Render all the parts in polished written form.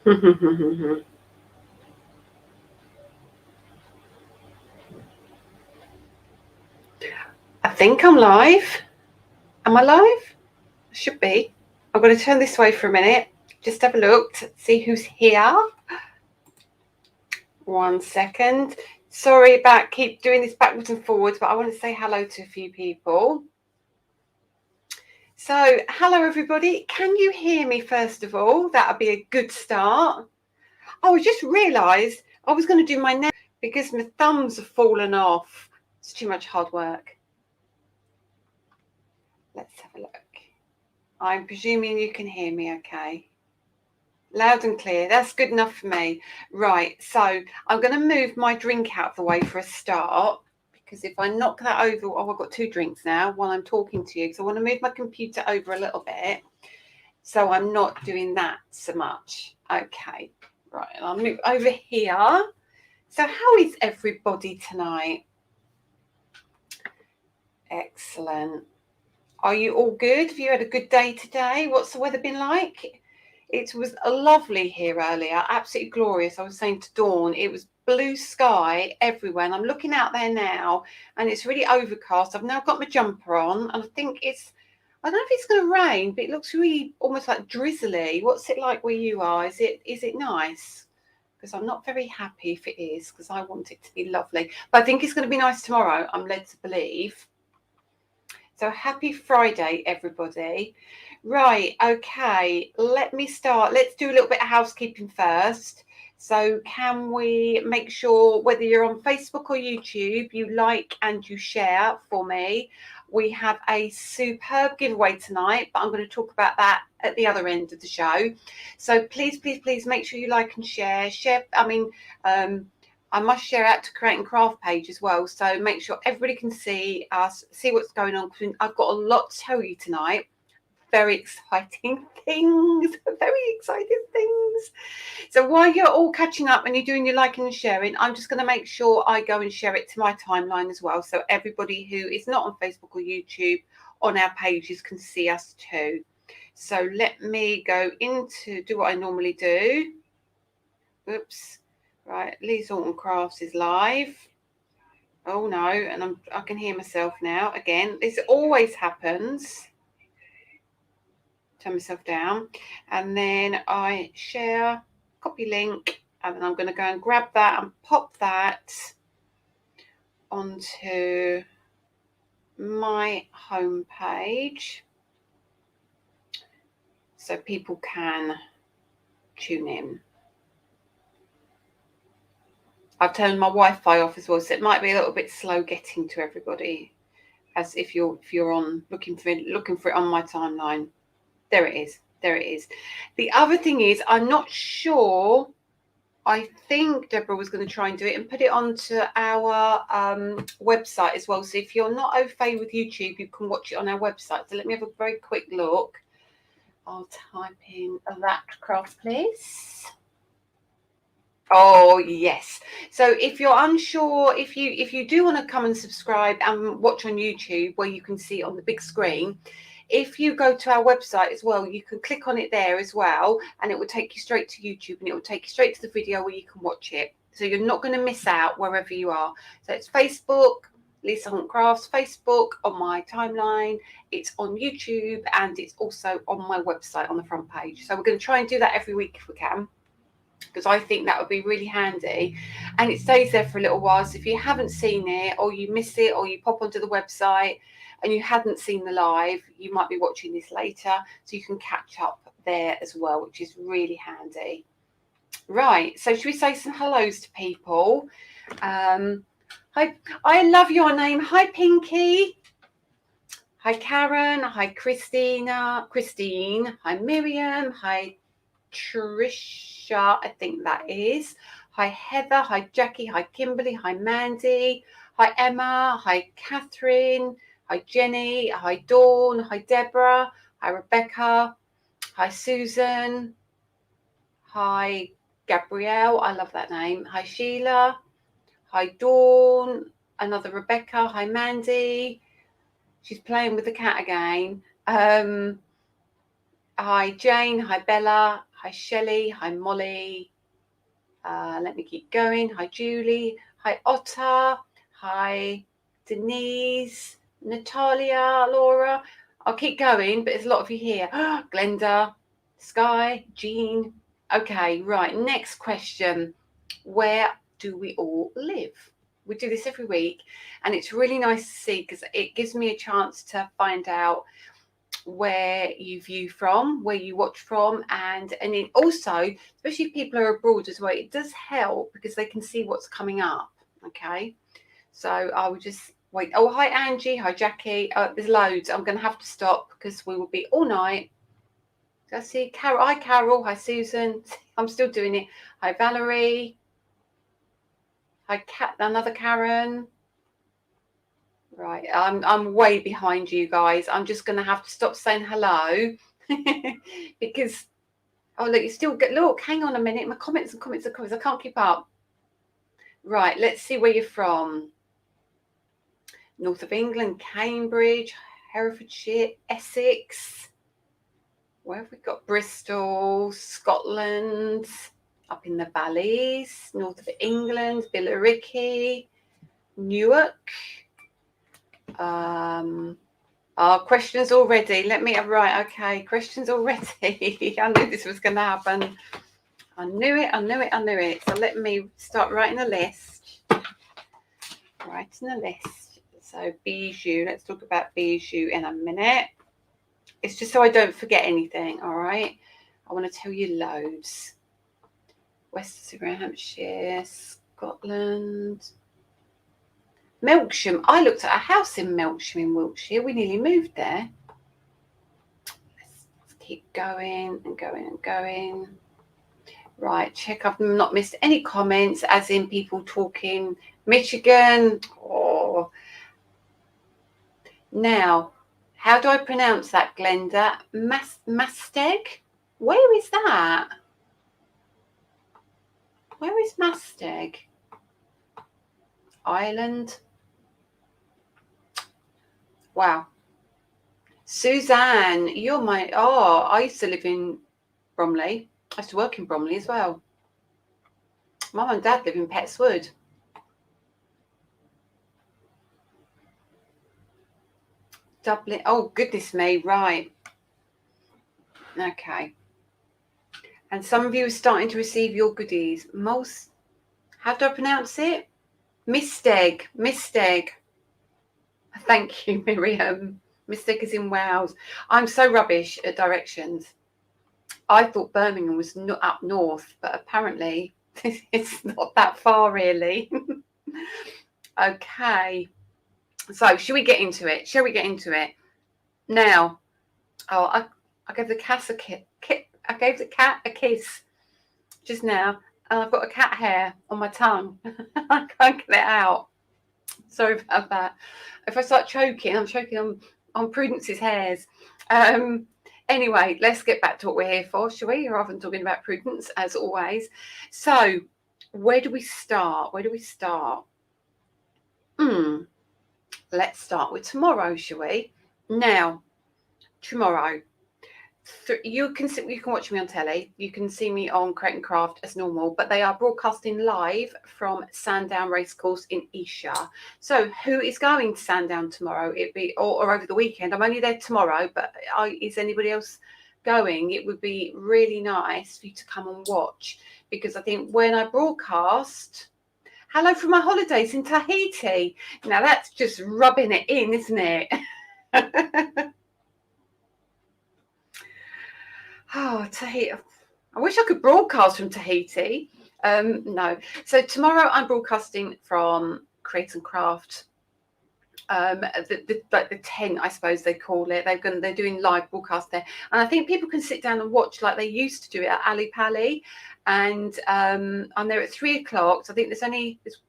I think I'm live. Am I live? I should be. I'm going to turn this way for a minute. Just have a look to see who's here. 1 second. Sorry about keep doing this backwards and forwards, but I want to say hello to a few people. So, hello everybody. Can you hear me first of all? That would be a good start. Oh, I just realised I was going to do my nails because my thumbs have fallen off. It's too much hard work. Let's have a look. I'm presuming you can hear me okay. Loud and clear. That's good enough for me. Right, so I'm going to move my drink out of the way for a start, because if I knock that over, oh, I've got 2 drinks now while I'm talking to you, because I want to move my computer over a little bit so I'm not doing that so much. Okay, right, and I'll move over here. So how is everybody tonight? Excellent. Are you all good? Have you had a good day today? What's the weather been like? It was lovely here earlier, absolutely glorious. I was saying to Dawn, it was blue sky everywhere, and I'm looking out there now, and it's really overcast. I've now got my jumper on, and I think I don't know if it's going to rain, but it looks really almost like drizzly. What's it like where you are? Is it nice? Because I'm not very happy if it is, because I want it to be lovely. But I think it's going to be nice tomorrow, I'm led to believe. So happy Friday, everybody. Right, okay, let me start. Let's do a little bit of housekeeping first. So can we make sure, whether you're on Facebook or YouTube, you like and you share for me. We have a superb giveaway tonight, but I'm going to talk about that at the other end of the show. So please, please, please make sure you like and share. I must share out to Create and Craft page as well. So make sure everybody can see us, see what's going on. I've got a lot to tell you tonight. Very exciting things. Very exciting things. So while you're all catching up and you're doing your liking and sharing, I'm just going to make sure I go and share it to my timeline as well. So everybody who is not on Facebook or YouTube on our pages can see us too. So let me go into do what I normally do. Oops. Right, Lee's Alton Crafts is live. Oh no, and I can hear myself now again. This always happens. Turn myself down, and then I share, copy link, and then I'm going to go and grab that and pop that onto my home page so people can tune in. I've turned my Wi-Fi off as well, so it might be a little bit slow getting to everybody, as if you're on looking for it on my timeline. There it is. There it is. The other thing is, I'm not sure. I think Deborah was going to try and do it and put it onto our website as well. So if you're not au fait with YouTube, you can watch it on our website. So let me have a very quick look. I'll type in that craft, please. Oh yes. So if you're unsure, if you do want to come and subscribe and watch on YouTube where you can see it on the big screen, if you go to our website as well, you can click on it there as well, and it will take you straight to YouTube, and it will take you straight to the video where you can watch it. So you're not going to miss out wherever you are. So it's Facebook, Lisa Hunt Crafts, Facebook, on my timeline, it's on YouTube, and it's also on my website on the front page. So we're going to try and do that every week if we can, because I think that would be really handy, and it stays there for a little while. So if you haven't seen it, or you miss it, or you pop onto the website and you hadn't seen the live, you might be watching this later, so you can catch up there as well, which is really handy. Right, so should we say some hellos to people? Hi, I love your name. Hi Pinky. Hi Karen. Hi Christine. Hi Miriam. Hi Trisha, I think that is. Hi Heather. Hi Jackie. Hi Kimberly. Hi Mandy. Hi Emma. Hi Catherine. Hi Jenny. Hi Dawn. Hi Deborah. Hi Rebecca. Hi Susan. Hi Gabrielle. I love that name. Hi Sheila. Hi Dawn. Another Rebecca. Hi Mandy. She's playing with the cat again. Hi Jane. Hi Bella. Hi, Shelley. Hi, Molly. Let me keep going. Hi, Julie. Hi, Otta. Hi, Denise. Natalia. Laura. I'll keep going, but there's a lot of you here. Glenda. Sky. Jean. Okay, right. Next question. Where do we all live? We do this every week, and it's really nice to see because it gives me a chance to find out where you view from, where you watch from, and it also, especially if people are abroad as well, it does help because they can see what's coming up. Okay, so I will just wait. Oh, hi Angie, hi Jackie. There's loads. I'm going to have to stop because we will be all night. I see Carol. Hi Carol. Hi Susan. I'm still doing it. Hi Valerie. Hi another Karen. Right, I'm way behind you guys. I'm just going to have to stop saying hello because, oh, look, you still get, look, hang on a minute. My comments. I can't keep up. Right, let's see where you're from. North of England, Cambridge, Herefordshire, Essex. Where have we got? Bristol, Scotland, up in the valleys, north of England, Billericay, Newark. Questions already. Let me right. Okay, questions already. I knew this was going to happen. I knew it. So let me start writing a list. So bijou. Let's talk about bijou in a minute. It's just so I don't forget anything. All right. I want to tell you loads. West of Hampshire, Scotland. Melksham. I looked at a house in Melksham in Wiltshire. We nearly moved there. Let's keep going and going. Right, check I've not missed any comments, as in people talking Michigan. Oh. Now, how do I pronounce that, Glenda? Masteg? Where is that? Where is Masteg? Ireland. Wow. Suzanne, you're my... Oh, I used to live in Bromley. I used to work in Bromley as well. Mum and Dad live in Pettswood. Dublin. Oh, goodness me. Right. Okay. And some of you are starting to receive your goodies. Most... How do I pronounce it? Misteg. Thank you, Miriam. Misteg is in Wales. I'm so rubbish at directions. I thought Birmingham was not up north, but apparently it's not that far, really. Okay. So, shall we get into it? Now, I gave the cat a kiss just now, and I've got a cat hair on my tongue. I can't get it out. Sorry about that. If I start choking, I'm choking on Prudence's hairs. Anyway, let's get back to what we're here for, shall we? Rather than talking about Prudence, as always. So, where do we start? Let's start with tomorrow, shall we? Now, tomorrow, you can watch me on telly. You can see me on Create and Craft as normal, but they are broadcasting live from Sandown Racecourse in Esher. So, who is going to Sandown tomorrow? It'd be or over the weekend. I'm only there tomorrow, but is anybody else going? It would be really nice for you to come and watch, because I think when I broadcast, hello from my holidays in Tahiti. Now that's just rubbing it in, isn't it? Oh, Tahiti. I wish I could broadcast from Tahiti. No. So tomorrow I'm broadcasting from Create and Craft. The tent, I suppose they call it. They're doing live broadcast there, and I think people can sit down and watch like they used to do it at Ali Pali. And I'm there at 3:00. So I think there's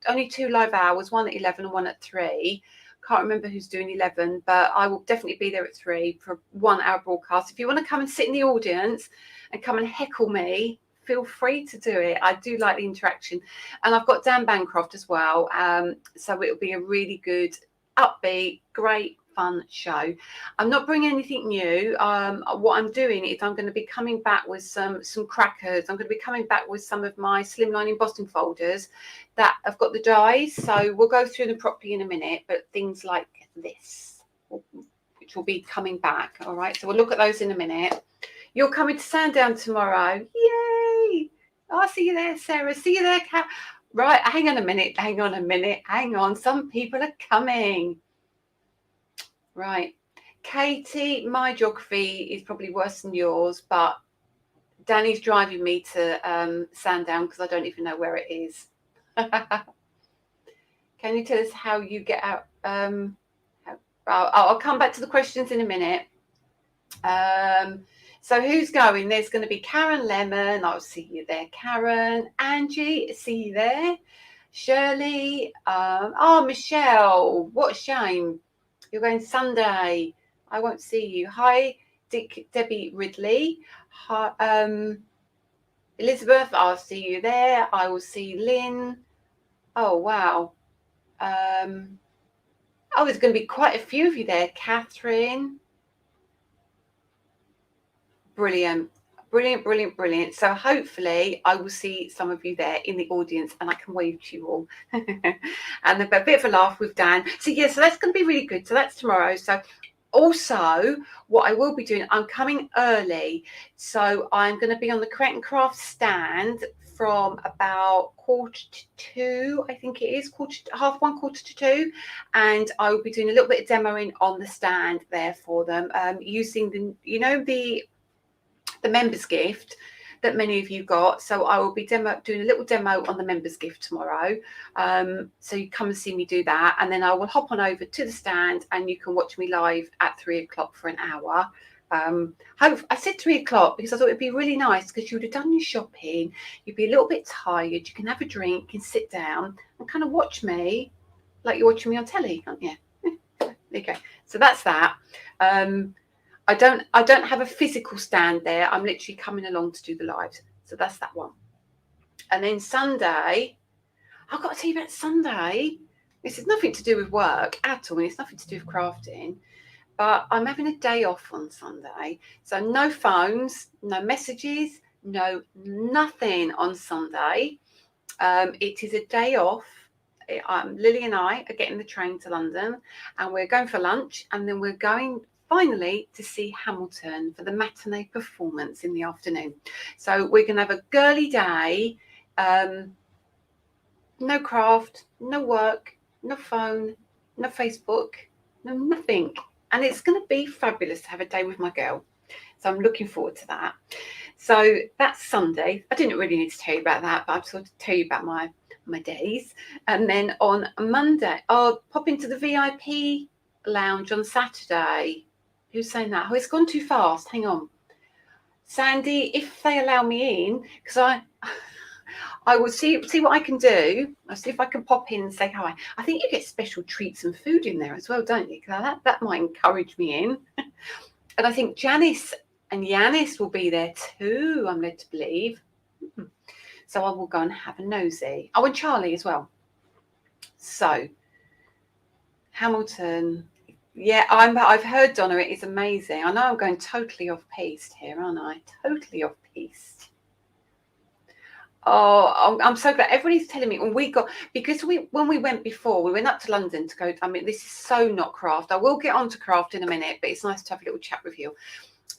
only 2 live hours, one at 11 and one at 3. Can't remember who's doing 11, but I will definitely be there at 3 for a 1 hour broadcast. If you want to come and sit in the audience and come and heckle me, feel free to do it. I do like the interaction. And I've got Dan Bancroft as well. So it'll be a really good, upbeat, great, fun show. I'm not bringing anything new. What I'm doing is I'm going to be coming back with some crackers. I'm going to be coming back with some of my slimline embossing folders that have got the dies. So we'll go through them properly in a minute, but things like this, which will be coming back. All right, so we'll look at those in a minute. You're coming to Sandown tomorrow. Yay! Oh, I'll see you there, Sarah. See you there, Kat. Right, hang on a minute. Hang on. Some people are coming. Right. Katie, my geography is probably worse than yours, but Danny's driving me to Sandown because I don't even know where it is. Can you tell us how you get out? I'll come back to the questions in a minute. So who's going? There's going to be Karen Lemon. I'll see you there, Karen. Angie, see you there. Shirley. Oh, Michelle. What a shame. You're going Sunday. I won't see you. Hi, Debbie Ridley. Hi, Elizabeth, I'll see you there. I will see Lynn. Oh, wow. Oh, there's going to be quite a few of you there. Catherine. Brilliant. So hopefully I will see some of you there in the audience and I can wave to you all. And a bit of a laugh with Dan. So yeah, so that's going to be really good. So that's tomorrow. So also what I will be doing, I'm coming early. So I'm going to be on the Create and Craft stand from about 1:45, I think it is, 1:45, and I will be doing a little bit of demoing on the stand there for them, using the members gift that many of you got. So I will be doing a little demo on the members gift tomorrow. So you come and see me do that, and then I will hop on over to the stand and you can watch me live at 3 o'clock for an hour. I said 3 o'clock because I thought it'd be really nice because you would have done your shopping, you'd be a little bit tired, you can have a drink, you can sit down and kind of watch me like you're watching me on telly, can't you? There you go. So that's that. I don't have a physical stand there. I'm literally coming along to do the lives. So that's that one. And then Sunday, I've got to tell you about Sunday. This has nothing to do with work at all. And it's nothing to do with crafting. But I'm having a day off on Sunday. So no phones, no messages, nothing on Sunday. It is a day off. Lily and I are getting the train to London and we're going for lunch, and then we're going finally to see Hamilton for the matinee performance in the afternoon. So we're going to have a girly day, no craft, no work, no phone, no Facebook, no nothing. And it's going to be fabulous to have a day with my girl. So I'm looking forward to that. So that's Sunday. I didn't really need to tell you about that, but I'll sort of tell you about my days. And then on Monday, I'll pop into the VIP lounge on Saturday. Who's saying that? Oh, it's gone too fast. Hang on. Sandy, if they allow me in, because I will see what I can do. I'll see if I can pop in and say hi. I think you get special treats and food in there as well, don't you? Because that might encourage me in. And I think Janice and Yanis will be there too, I'm led to believe. So I will go and have a nosy. Oh, and Charlie as well. So Hamilton. Yeah, I've heard, Donna, it is amazing. I know I'm going totally off piste here, aren't I? Totally off piste. Oh, I'm so glad. Everybody's telling me when we went before, we went up to London to go. I mean, this is so not craft. I will get on to craft in a minute, but it's nice to have a little chat with you.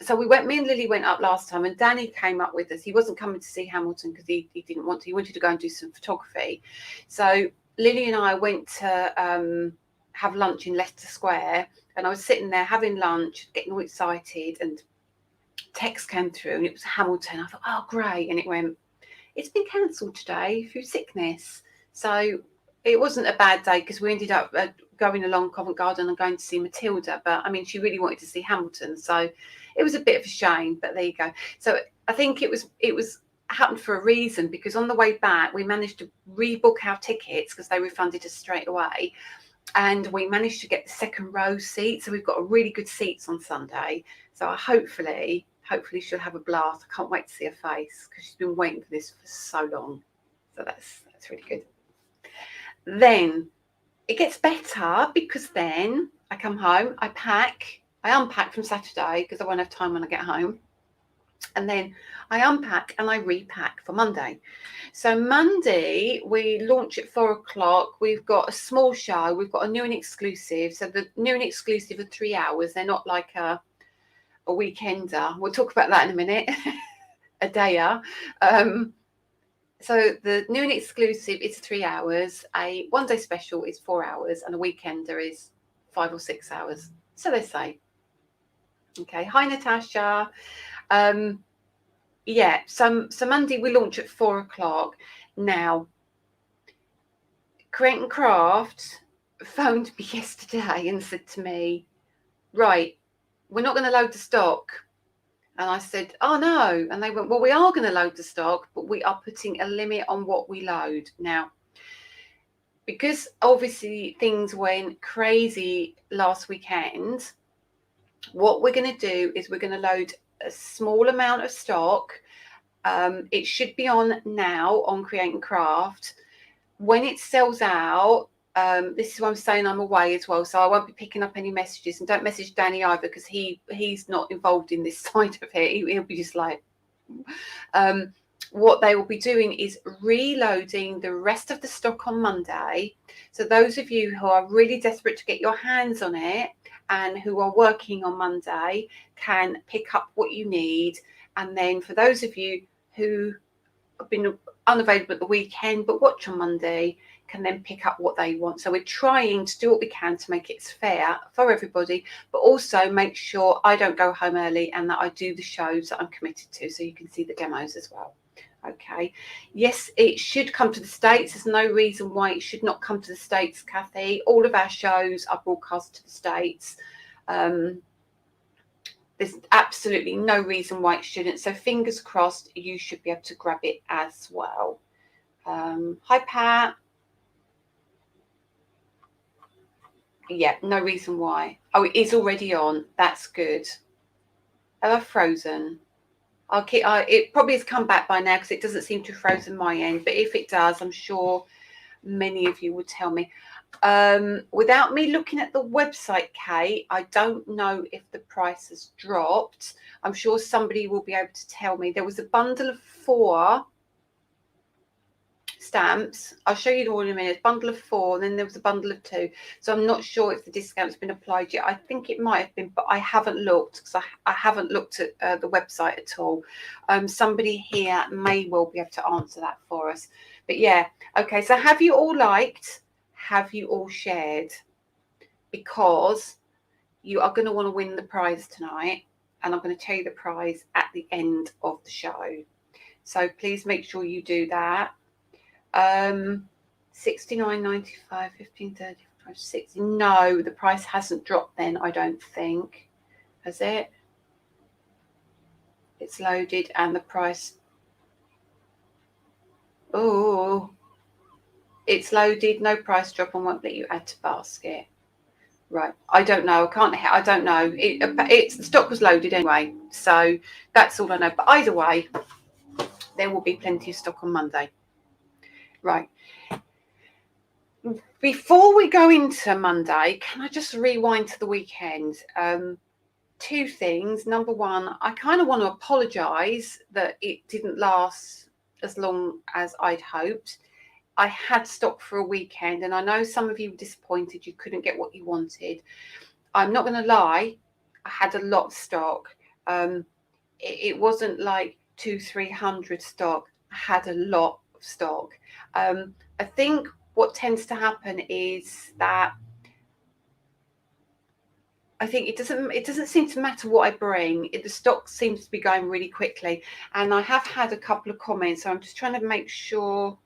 So me and Lily went up last time, and Danny came up with us. He wasn't coming to see Hamilton because he didn't want to. He wanted to go and do some photography. So Lily and I went to have lunch in Leicester Square, and I was sitting there having lunch, getting all excited, and text came through, and it was Hamilton. I thought, oh, great. And it went, it's been cancelled today through sickness. So it wasn't a bad day because we ended up going along Covent Garden and going to see Matilda. But I mean, she really wanted to see Hamilton. So it was a bit of a shame, but there you go. So I think it was happened for a reason, because on the way back, we managed to rebook our tickets because they refunded us straight away. And we managed to get the second row seat. So we've got really good seats on Sunday. So hopefully she'll have a blast. I can't wait to see her face because she's been waiting for this for so long. So that's really good. Then it gets better, because then I come home, I pack, I unpack from Saturday because I won't have time when I get home. And then I unpack and I repack for Monday. So Monday, we launch at 4 o'clock. We've got a small show. We've got a new and exclusive. So the new and exclusive are 3 hours. They're not like a weekender. We'll talk about that in a minute. A dayer. So the new and exclusive is 3 hours. A one-day special is 4 hours. And a weekender is 5 or 6 hours. So they say. Okay. Hi, Natasha. Yeah, so Monday we launch at 4 o'clock. Now, Create and Craft phoned me yesterday and said to me, right, we're not going to load the stock. And I said, oh no. And they went, well, we are going to load the stock, but we are putting a limit on what we load. Now, because obviously things went crazy last weekend, what we're going to do is we're going to load a small amount of stock. It should be on now on Create and Craft. When it sells out, this is what I'm saying, I'm away as well, so I won't be picking up any messages. And don't message Danny either, because he's not involved in this side of it. He'll be just like, what they will be doing is reloading the rest of the stock on Monday. So those of you who are really desperate to get your hands on it and who are working on Monday can pick up what you need. And then for those of you who have been unavailable at the weekend but watch on Monday can then pick up what they want. So we're trying to do what we can to make it fair for everybody, but also make sure I don't go home early and that I do the shows that I'm committed to, so you can see the demos as well. Okay. Yes, it should come to the States. There's no reason why it should not come to the States, Kathy. All of our shows are broadcast to the States. There's absolutely no reason why it shouldn't. So fingers crossed, you should be able to grab it as well. Hi, Pat. Yeah, no reason why. Oh, it is already on. That's good. Oh, I've frozen. It probably has come back by now because it doesn't seem to have frozen my end. But if it does, I'm sure many of you would tell me. Without me looking at the website, Kate, I don't know if the price has dropped. I'm sure somebody will be able to tell me. There was a bundle of 4 stamps. I'll show you all in a minute. Bundle of 4, and then there was a bundle of 2. So I'm not sure if the discount's been applied yet. I think it might have been, but I haven't looked because I haven't looked at the website at all. Somebody here may well be able to answer that for us. But yeah, okay. So have you all liked? Have you all shared? Because you are going to want to win the prize tonight, and I'm going to tell you the prize at the end of the show. So please make sure you do that. $69.95, $15.35, $60. No, the price hasn't dropped then, I don't think. Has it? It's loaded and the price. Oh, it's loaded, no price drop, and won't let you add to basket. Right, I don't know. I don't know. The stock was loaded anyway, so that's all I know. But either way, there will be plenty of stock on Monday. Right. Before we go into Monday, can I just rewind to the weekend? 2 things. Number one, I kind of want to apologise that it didn't last as long as I'd hoped. I had stock for a weekend, and I know some of you were disappointed you couldn't get what you wanted. I'm not going to lie, I had a lot of stock. It wasn't like 200-300 stock. I had a lot of stock. I think what tends to happen is that I think it doesn't seem to matter what I bring. The stock seems to be going really quickly, and I have had a couple of comments, so I'm just trying to make sure.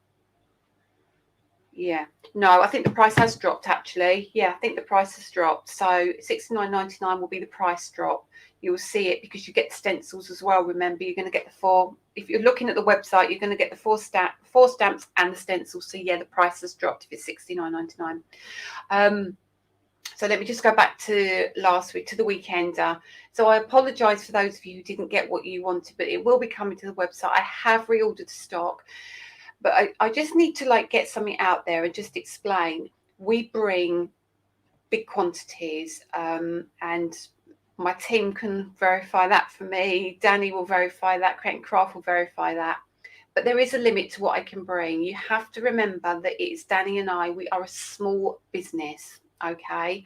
Yeah, no, I think the price has dropped actually. Yeah, I think the price has dropped. So $69.99 will be the price drop. You'll see it because you get stencils as well. Remember, you're going to get the 4. If you're looking at the website, you're going to get the 4 stamps and the stencils. So yeah, the price has dropped if it's $69.99. So let me just go back to last week, to the weekender. So I apologise for those of you who didn't get what you wanted, but it will be coming to the website. I have reordered the stock. But I just need to get something out there and just explain. We bring big quantities, and my team can verify that for me. Danny will verify that. Create and Craft will verify that. But there is a limit to what I can bring. You have to remember that it's Danny and I. We are a small business, okay?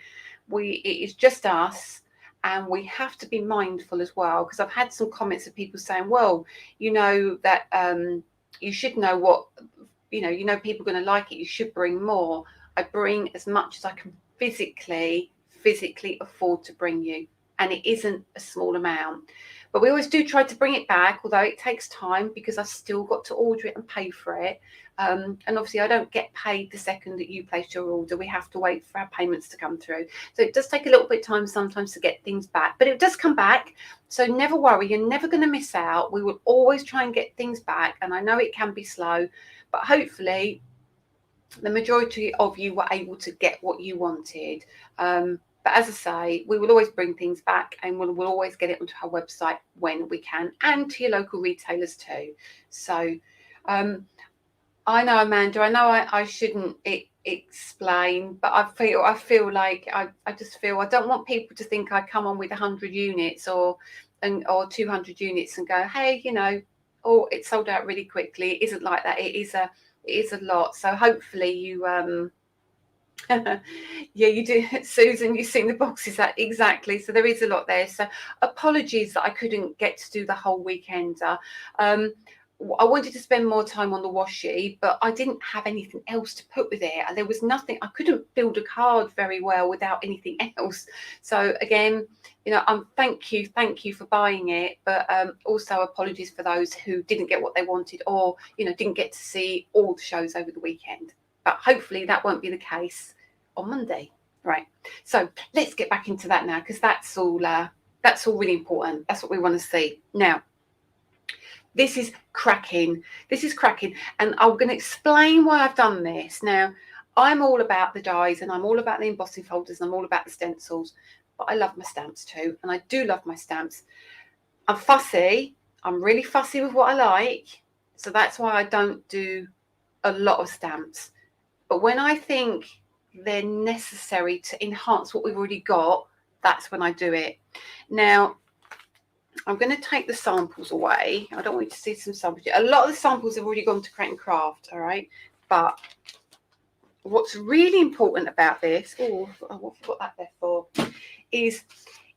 It is just us, and we have to be mindful as well, because I've had some comments of people saying, well, you know that you should know what, you know people are going to like it. You should bring more. I bring as much as I can physically afford to bring you, and it isn't a small amount. But we always do try to bring it back, although it takes time, because I've still got to order it and pay for it. And obviously I don't get paid the second that you place your order. We have to wait for our payments to come through. So it does take a little bit of time sometimes to get things back, but it does come back. So never worry, you're never going to miss out. We will always try and get things back. And I know it can be slow, but hopefully the majority of you were able to get what you wanted. But as I say, we will always bring things back, and we'll always get it onto our website when we can, and to your local retailers too. So I know, Amanda, I know I shouldn't explain, but I feel like I just feel I don't want people to think I come on with 100 units or 200 units and go, hey, you know, oh, it sold out really quickly. It isn't like that. It is a lot. So hopefully you yeah, you do, Susan. You've seen the boxes. That exactly. So there is a lot there. So apologies that I couldn't get to do the whole weekend. I wanted to spend more time on the washi, but I didn't have anything else to put with it. There was nothing. I couldn't build a card very well without anything else. So again, you know, thank you for buying it, but also apologies for those who didn't get what they wanted, or didn't get to see all the shows over the weekend. But hopefully that won't be the case on Monday. Right. So let's get back into that now, because that's all really important. That's what we want to see. Now, this is cracking. And I'm going to explain why I've done this. Now, I'm all about the dies, and I'm all about the embossing folders, and I'm all about the stencils. But I love my stamps too. And I do love my stamps. I'm fussy. I'm really fussy with what I like. So that's why I don't do a lot of stamps. But when I think they're necessary to enhance what we've already got, that's when I do it. Now, I'm going to take the samples away. I don't want you to see some samples. A lot of the samples have already gone to Create and Craft, all right? But what's really important about this, what have I got that there for, is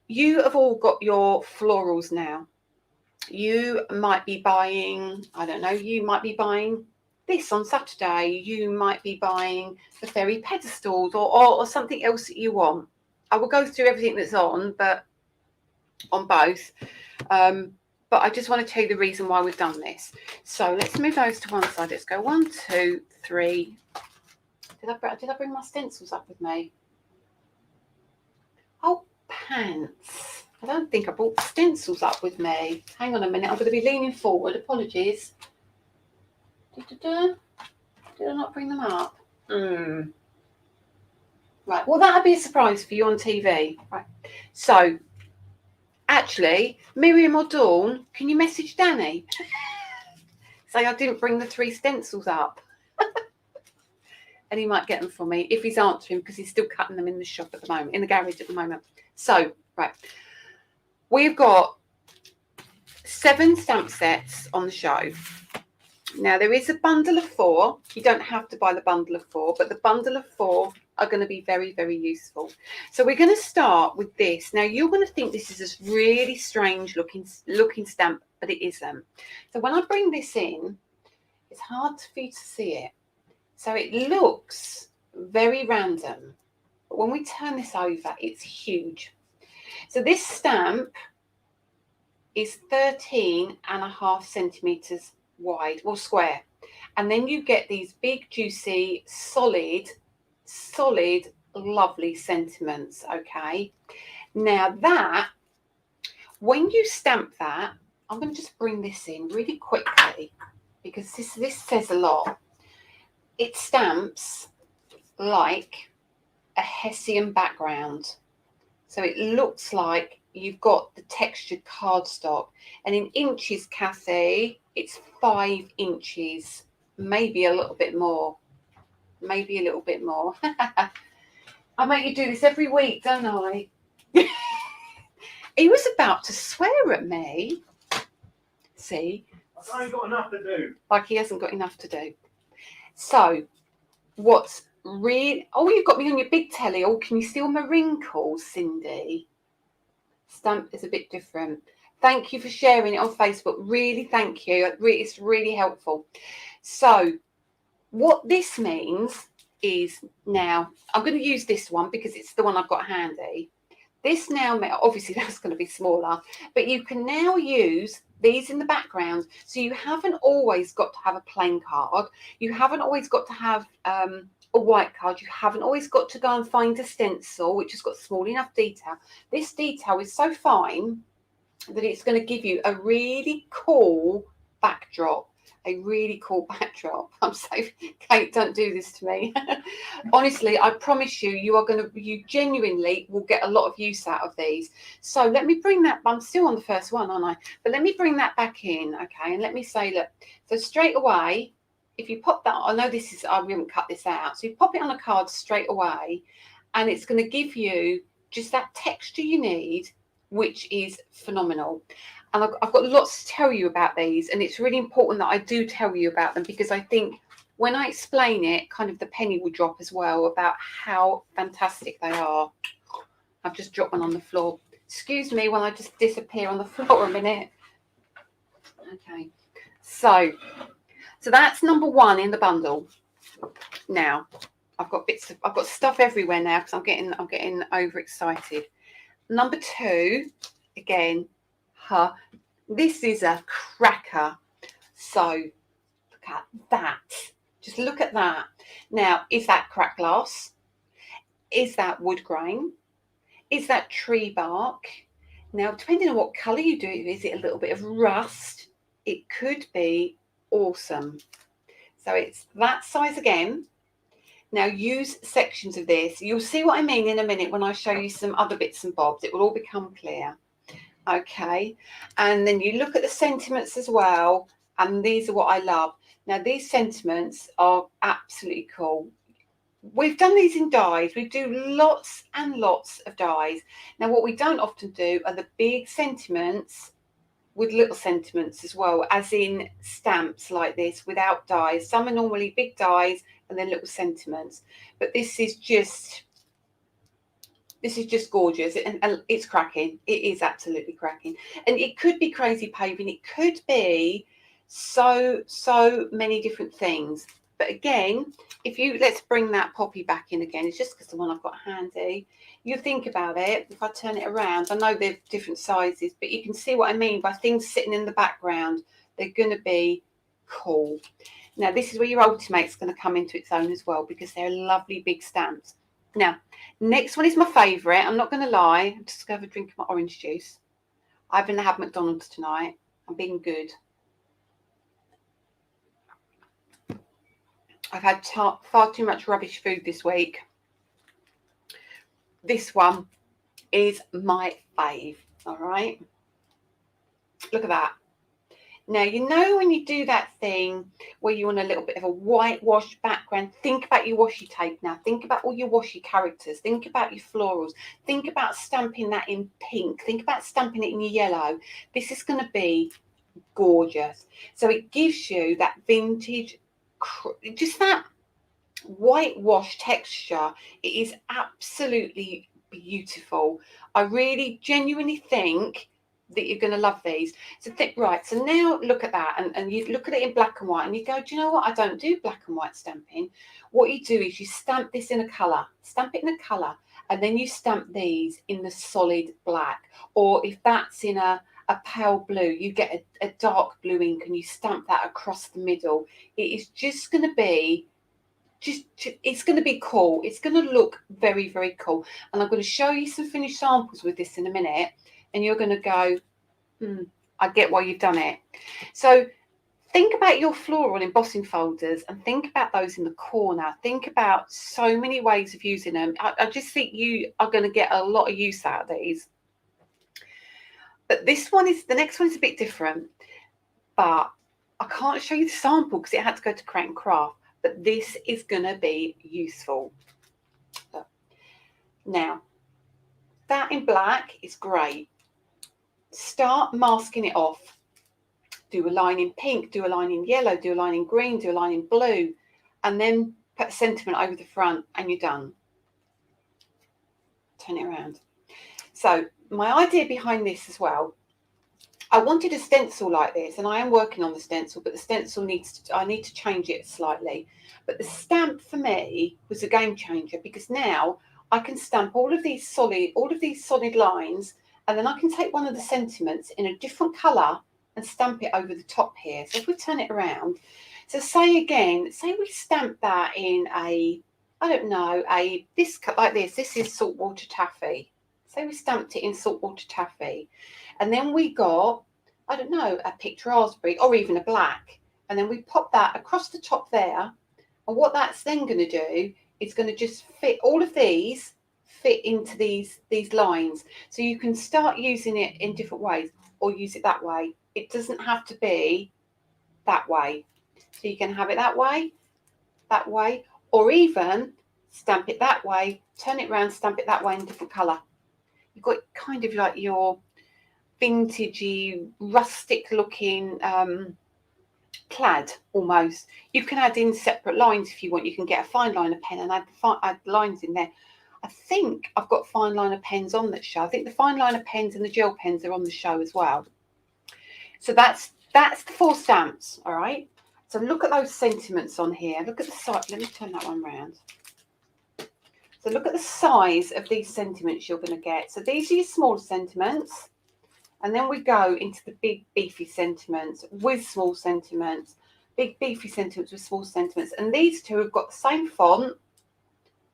you have all got your florals now. You might be buying, I don't know, you might be buying this on Saturday. You might be buying the fairy pedestals or something else that you want. I will go through everything that's on, but on both. But I just want to tell you the reason why we've done this. So let's move those to one side. Let's go 1, 2, 3. Did I bring my stencils up with me? Oh, pants. I don't think I brought the stencils up with me. Hang on a minute. I'm going to be leaning forward. Apologies. Did I not bring them up? Right. Well, that'll be a surprise for you on TV. Right. So, actually, Miriam or Dawn, can you message Danny? Say I didn't bring the 3 stencils up. And he might get them for me if he's answering, because he's still cutting them in the shop at the moment, in the garage at the moment. So, right. We've got 7 stamp sets on the show. Now, there is a bundle of 4. You don't have to buy the bundle of 4, but the bundle of 4 are going to be very, very useful. So we're going to start with this. Now, you're going to think this is a really strange looking stamp, but it isn't. So when I bring this in, it's hard for you to see it. So it looks very random. But when we turn this over, it's huge. So this stamp is 13.5 centimetres wide, or square, and then you get these big, juicy, solid, lovely sentiments. Okay, now that when you stamp that, I'm going to just bring this in really quickly, because this says a lot. It stamps like a Hessian background, so it looks like you've got the textured cardstock. And in inches, Kathy, it's 5 inches, maybe a little bit more. I make you do this every week, don't I? He was about to swear at me. See? I've only got enough to do. Like he hasn't got enough to do. So, what's really... Oh, you've got me on your big telly. Oh, can you see all my wrinkles, Cindy? Stamp is a bit different. Thank you for sharing it on Facebook. Really, thank you. It's really helpful. So, what this means is now, I'm going to use this one because it's the one I've got handy. This now, obviously that's going to be smaller, but you can now use these in the background. So you haven't always got to have a plain card. You haven't always got to have a white card. You haven't always got to go and find a stencil, which has got small enough detail. This detail is so fine that it's going to give you a really cool backdrop. A really cool backdrop. I'm so, Kate, don't do this to me. Honestly, I promise you, you genuinely will get a lot of use out of these. So let me bring that, I'm still on the first one, aren't I? But let me bring that back in, okay? And let me say, look, so straight away, if you pop that, I know this is, we haven't cut this out. So you pop it on a card straight away, and it's going to give you just that texture you need, which is phenomenal. And I've got lots to tell you about these, and it's really important that I do tell you about them, because I think when I explain it, kind of the penny will drop as well about how fantastic they are. I've just dropped one on the floor. Excuse me when I just disappear on the floor a minute. Okay, so that's number one in the bundle. Now I've got stuff everywhere now because I'm getting overexcited. Number two, again. This is a cracker. So look at that. Just look at that. Now, is that cracked glass? Is that wood grain? Is that tree bark? Now, depending on what colour you do, is it a little bit of rust? It could be awesome. So it's that size again. Now use sections of this. You'll see what I mean in a minute when I show you some other bits and bobs. It will all become clear. Okay, and then you look at the sentiments as well, and these are what I love. Now these sentiments are absolutely cool. We've done these in dies. We do lots and lots of dies. Now what we don't often do are the big sentiments with little sentiments as well, as in stamps like this without dies. Some are normally big dies and then little sentiments, but this is just gorgeous, and it's cracking. It is absolutely cracking. And it could be crazy paving. It could be so many different things. But again, let's bring that poppy back in again. It's just because the one I've got handy. You think about it. If I turn it around, I know they're different sizes, but you can see what I mean by things sitting in the background. They're going to be cool. Now, this is where your Ultimate's going to come into its own as well, because they're lovely big stamps. Now, next one is my favourite. I'm not going to lie. I'm just going to have a drink of my orange juice. I haven't had McDonald's tonight. I'm being good. I've had far too much rubbish food this week. This one is my fave. All right. Look at that. Now, you know when you do that thing where you want a little bit of a whitewash background, think about your washi tape now. Think about all your washi characters. Think about your florals. Think about stamping that in pink. Think about stamping it in yellow. This is going to be gorgeous. So it gives you that vintage, just that whitewash texture. It is absolutely beautiful. I really genuinely think that you're going to love these. So right, so now look at that, and you look at it in black and white, and you go, do you know what? I don't do black and white stamping. What you do is you stamp this in a colour, stamp it in a colour, and then you stamp these in the solid black. Or if that's in a pale blue, you get a dark blue ink and you stamp that across the middle. It is just going to be it's going to be cool. It's going to look very, very cool. And I'm going to show you some finished samples with this in a minute, and you're going to go, I get why you've done it. So think about your floral embossing folders and think about those in the corner. Think about so many ways of using them. I just think you are going to get a lot of use out of these. But the next one is a bit different, but I can't show you the sample because it had to go to Create and Craft. But this is going to be useful. Look. Now, that in black is great. Start masking it off. Do a line in pink, do a line in yellow, do a line in green, do a line in blue, and then put a sentiment over the front and you're done. Turn it around. So my idea behind this as well, I wanted a stencil like this, and I am working on the stencil, but the stencil I need to change it slightly. But the stamp for me was a game changer, because now I can stamp all of these solid lines, and then I can take one of the sentiments in a different colour and stamp it over the top here. So if we turn it around, so say we stamp that in a, I don't know, this like this is saltwater taffy. Say we stamped it in saltwater taffy, and then we got, I don't know, a picked raspberry or even a black, and then we pop that across the top there. And what that's then going to do is going to just fit all of these fit into these lines. So you can start using it in different ways, or use it that way. It doesn't have to be that way. So you can have it that way, or even stamp it that way, turn it around, stamp it that way in a different colour. You've got kind of like your vintagey, rustic looking plaid almost. You can add in separate lines if you want. You can get a fine liner pen and add lines in there. I think I've got fine liner pens on that show. I think the fine liner pens and the gel pens are on the show as well. So that's the 4 stamps, all right? So look at those sentiments on here. Look at the side. Let me turn that one round. So look at the size of these sentiments you're going to get. So these are your smaller sentiments. And then we go into the big beefy sentiments with small sentiments. Big beefy sentiments with small sentiments. And these two have got the same font,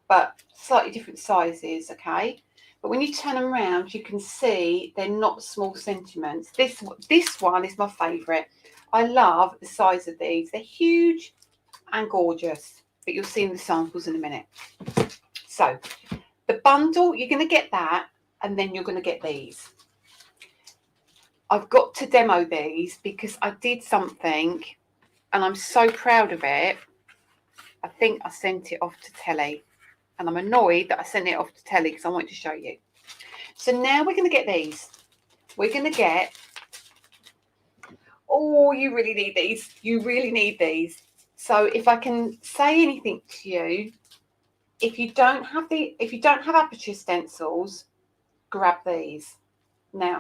but slightly different sizes, okay? But when you turn them around, you can see they're not small sentiments. This one is my favourite. I love the size of these. They're huge and gorgeous, but you'll see in the samples in a minute. So the bundle, you're going to get that, and then you're going to get these. I've got to demo these because I did something and I'm so proud of it. I think I sent it off to telly, and I'm annoyed that I sent it off to telly because I want to show you. So now we're going to get these. We're going to get, oh, you really need these. You really need these. So if I can say anything to you, if you don't have aperture stencils, grab these. Now,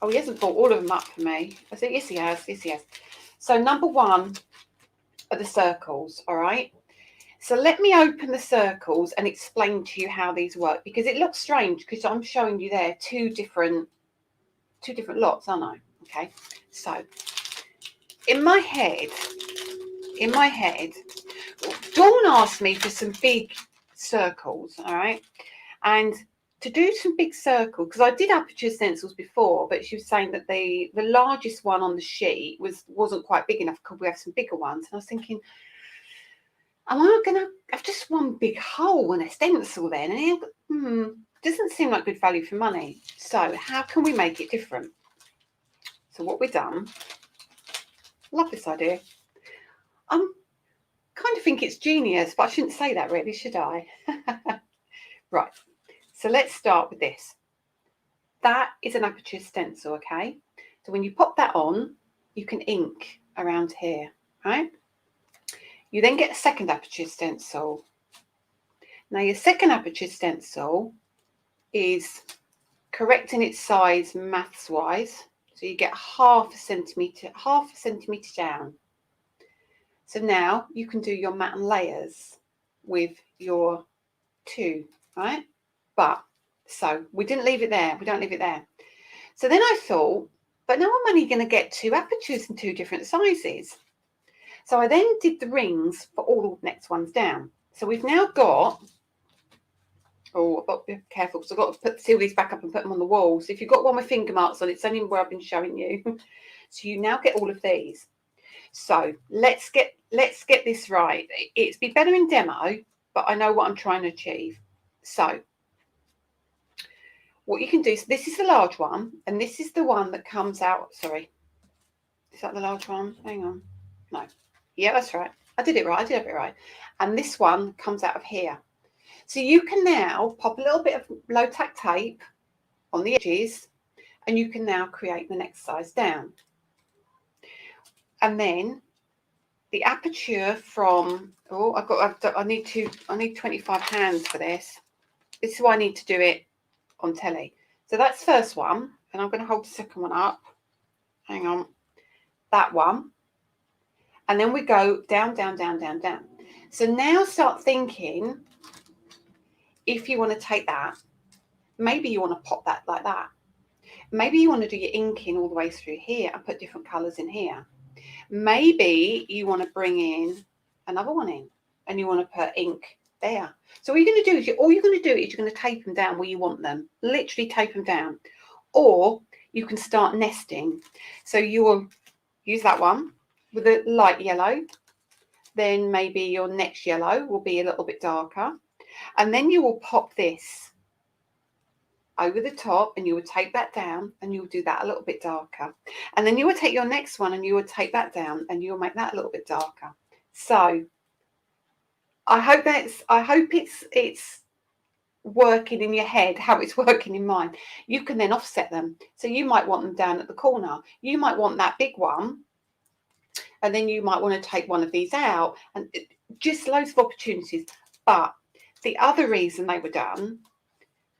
oh, he hasn't brought all of them up for me. I said, yes, he has. Yes, he has. So number 1 are the circles, all right? So let me open the circles and explain to you how these work, because it looks strange because I'm showing you there two different lots, aren't I? Okay. So in my head, Dawn asked me for some big circles, all right? And to do some big circles, because I did aperture stencils before, but she was saying that the largest one on the sheet wasn't quite big enough. Could we have some bigger ones? And I was thinking, am I going to have just one big hole in a stencil then? And doesn't seem like good value for money. So how can we make it different? So what we've done, love this idea. I kind of think it's genius, but I shouldn't say that really, should I? Right. So let's start with this. That is an aperture stencil, okay? So when you pop that on, you can ink around here, right? You then get a second aperture stencil. Now your second aperture stencil is correct in its size maths-wise. So you get half a centimetre down. So now you can do your matte and layers with your 2, right? But so we didn't leave it there. We don't leave it there. So then I thought, but now I'm only going to get 2 apertures in 2 different sizes. So I then did the rings for all the next ones down. So we've now got, oh, I've got to be careful because I've got to seal these back up and put them on the wall. So if you've got one with finger marks on, it's only where I've been showing you. So you now get all of these. So let's get this right. It's be better in demo, but I know what I'm trying to achieve. So what you can do, so this is the large one, and this is the one that comes out, sorry. Is that the large one? Hang on. No. Yeah, that's right. I did it right. I did it right. And this one comes out of here. So you can now pop a little bit of low tack tape on the edges, and you can now create the next size down. And then the aperture from, I need 25 hands for this. This is why I need to do it on telly. So that's the first one, and I'm going to hold the second one up. Hang on, that one. And then we go down, down, down, down, down. So now start thinking, if you want to take that, maybe you want to pop that like that. Maybe you want to do your inking all the way through here and put different colours in here. Maybe you want to bring in another one in, and you want to put ink there. So what you're going to do is you're going to tape them down where you want them. Literally tape them down. Or you can start nesting. So you will use that one with a light yellow. Then maybe your next yellow will be a little bit darker. And then you will pop this over the top, and you would take that down, and you'll do that a little bit darker. And then you would take your next one, and you would take that down, and you'll make that a little bit darker. So I hope it's working in your head how it's working in mine. You can then offset them. So you might want them down at the corner. You might want that big one, and then you might want to take one of these out, and just loads of opportunities. But the other reason they were done,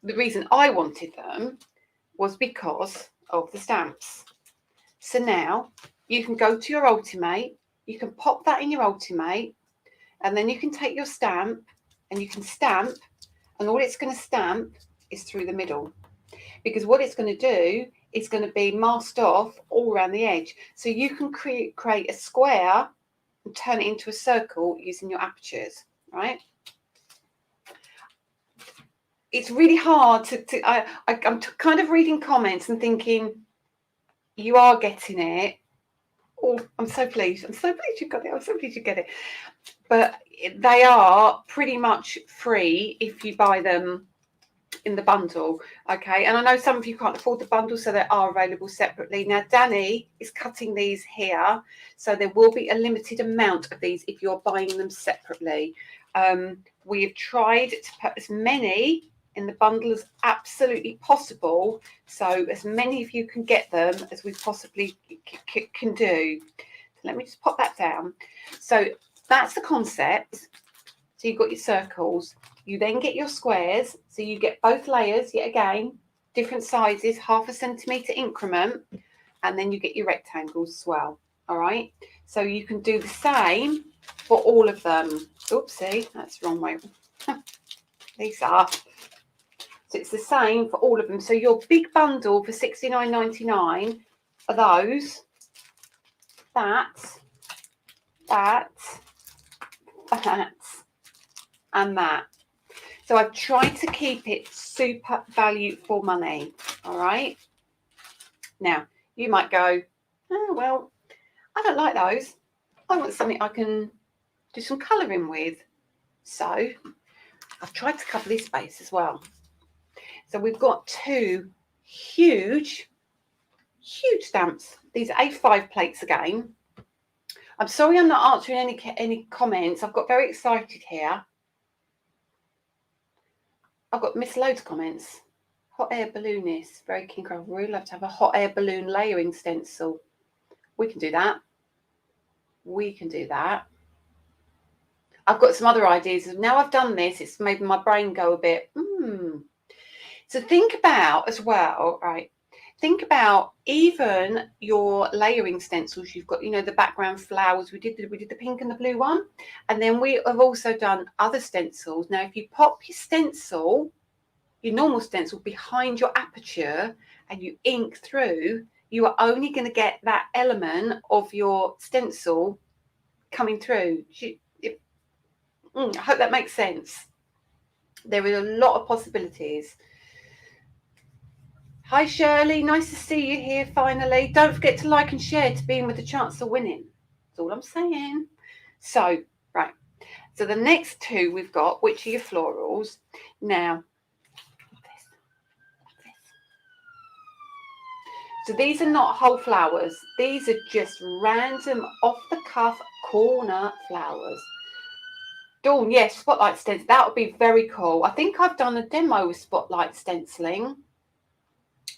the reason I wanted them, was because of the stamps. So now you can go to your Ultimate, you can pop that in your Ultimate, and then you can take your stamp and you can stamp, and all it's going to stamp is through the middle, because what it's going to do is going to be masked off all around the edge. So you can create a square and turn it into a circle using your apertures, right? It's really hard I'm kind of reading comments and thinking, you are getting it. Oh, I'm so pleased. I'm so pleased you got it. I'm so pleased you get it. But they are pretty much free if you buy them in the bundle. Okay. And I know some of you can't afford the bundle, so they are available separately. Now, Danny is cutting these here, so there will be a limited amount of these if you're buying them separately. We've tried to put as many in the bundle as absolutely possible, so as many of you can get them as we possibly can do. So let me just pop that down. So that's the concept. So you've got your circles, you then get your squares, so you get both layers yet again, different sizes, 0.5 centimetre increment, and then you get your rectangles as well. All right, so you can do the same for all of them. Oopsie, that's the wrong way. These are. So it's the same for all of them. So your big bundle for $69.99 are those, that, and that. So I've tried to keep it super value for money. All right. Now you might go, oh, well, I don't like those. I want something I can do some colouring with. So I've tried to cover this space as well. So we've got two huge stamps. These are A5 plates again. I'm sorry I'm not answering any comments. I've got very excited here. I've got missed loads of comments. Hot air balloonist, very keen. I'd really love to have a hot air balloon layering stencil. We can do that. We can do that. I've got some other ideas. Now I've done this, it's made my brain go a bit, So think about as well, right? Think about even your layering stencils. You've got, the background flowers. We did the pink and the blue one. And then we have also done other stencils. Now, if you pop your stencil, your normal stencil behind your aperture and you ink through, you are only going to get that element of your stencil coming through. I hope that makes sense. There are a lot of possibilities. Hi Shirley, nice to see you here finally. Don't forget to like and share to be in with a chance of winning. That's all I'm saying. So, right. So the next two we've got, which are your florals. Now, so these are not whole flowers. These are just random off the cuff corner flowers. Dawn, yes, spotlight stencil. That would be very cool. I think I've done a demo with spotlight stenciling.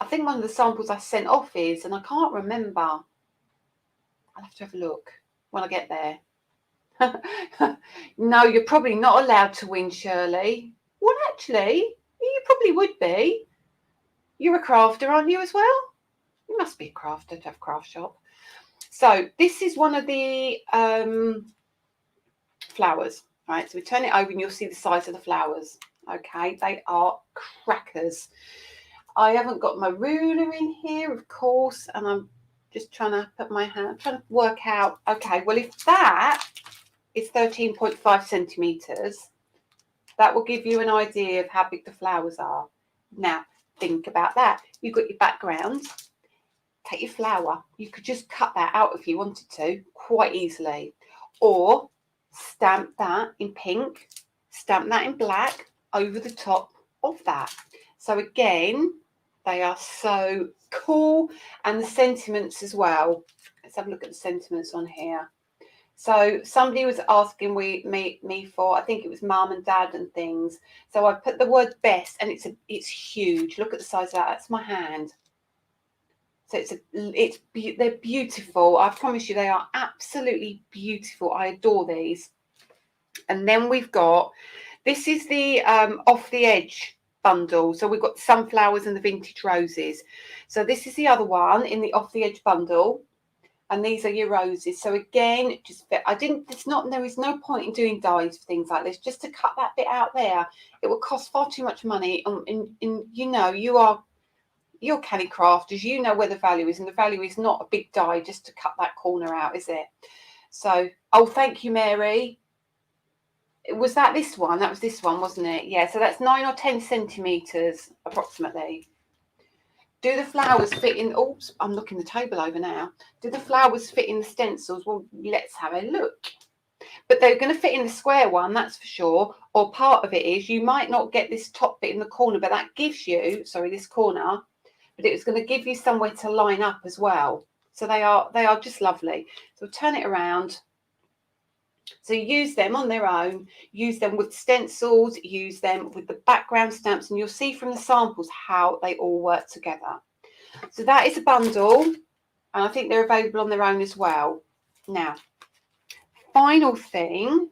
I think one of the samples I sent off is, and I can't remember. I'll have to have a look when I get there. No, you're probably not allowed to win, Shirley. Well, actually, you probably would be. You're a crafter, aren't you, as well? You must be a crafter to have a craft shop. So this is one of the flowers, right? So we turn it over and you'll see the size of the flowers. Okay, they are crackers. I haven't got my ruler in here, of course, and I'm just trying to put my hand, trying to work out. Okay, well, if that is 13.5 centimeters, that will give you an idea of how big the flowers are. Now, think about that. You've got your background. Take your flower. You could just cut that out if you wanted to, quite easily. Or stamp that in pink, stamp that in black over the top of that. So again, they are so cool. And the sentiments as well. Let's have a look at the sentiments on here. So somebody was asking me for, I think it was mum and dad and things. So I put the word best, and it's huge. Look at the size of that. That's my hand. So they're beautiful. I promise you, they are absolutely beautiful. I adore these. And then we've got, this is the Off the Edge bundle. So we've got the sunflowers and the vintage roses. So this is the other one in the Off the Edge bundle. And these are your roses. So again, there is no point in doing dies for things like this. Just to cut that bit out there, it will cost far too much money. And you know, you're canny crafters, you know where the value is, and the value is not a big die just to cut that corner out, is it? So, oh, thank you, Mary. Was that this one? That was this one, wasn't it? Yeah, so that's 9 or 10 centimeters approximately. Do the flowers fit in? Oops, I'm looking the table over now. Do the flowers fit in the stencils? Well, let's have a look. But they're going to fit in the square one, that's for sure. Or part of it is, you might not get this top bit in the corner, but that gives you, sorry, this corner, but it's going to give you somewhere to line up as well. So they are just lovely. So turn it around. So use them on their own, use them with stencils, use them with the background stamps, and you'll see from the samples how they all work together. So that is a bundle, and I think they're available on their own as well. Now, final thing,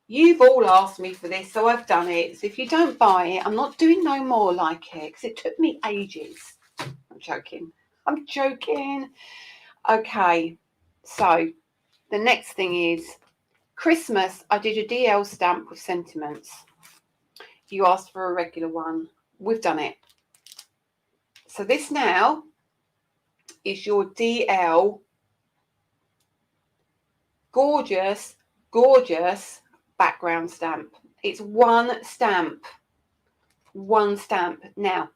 you've all asked me for this, so I've done it. So if you don't buy it, I'm not doing no more like it, because it took me ages. I'm joking. Okay, so the next thing is Christmas. I did a DL stamp with sentiments. You asked for a regular one. We've done it. So this now is your DL gorgeous, gorgeous background stamp. It's one stamp. Now,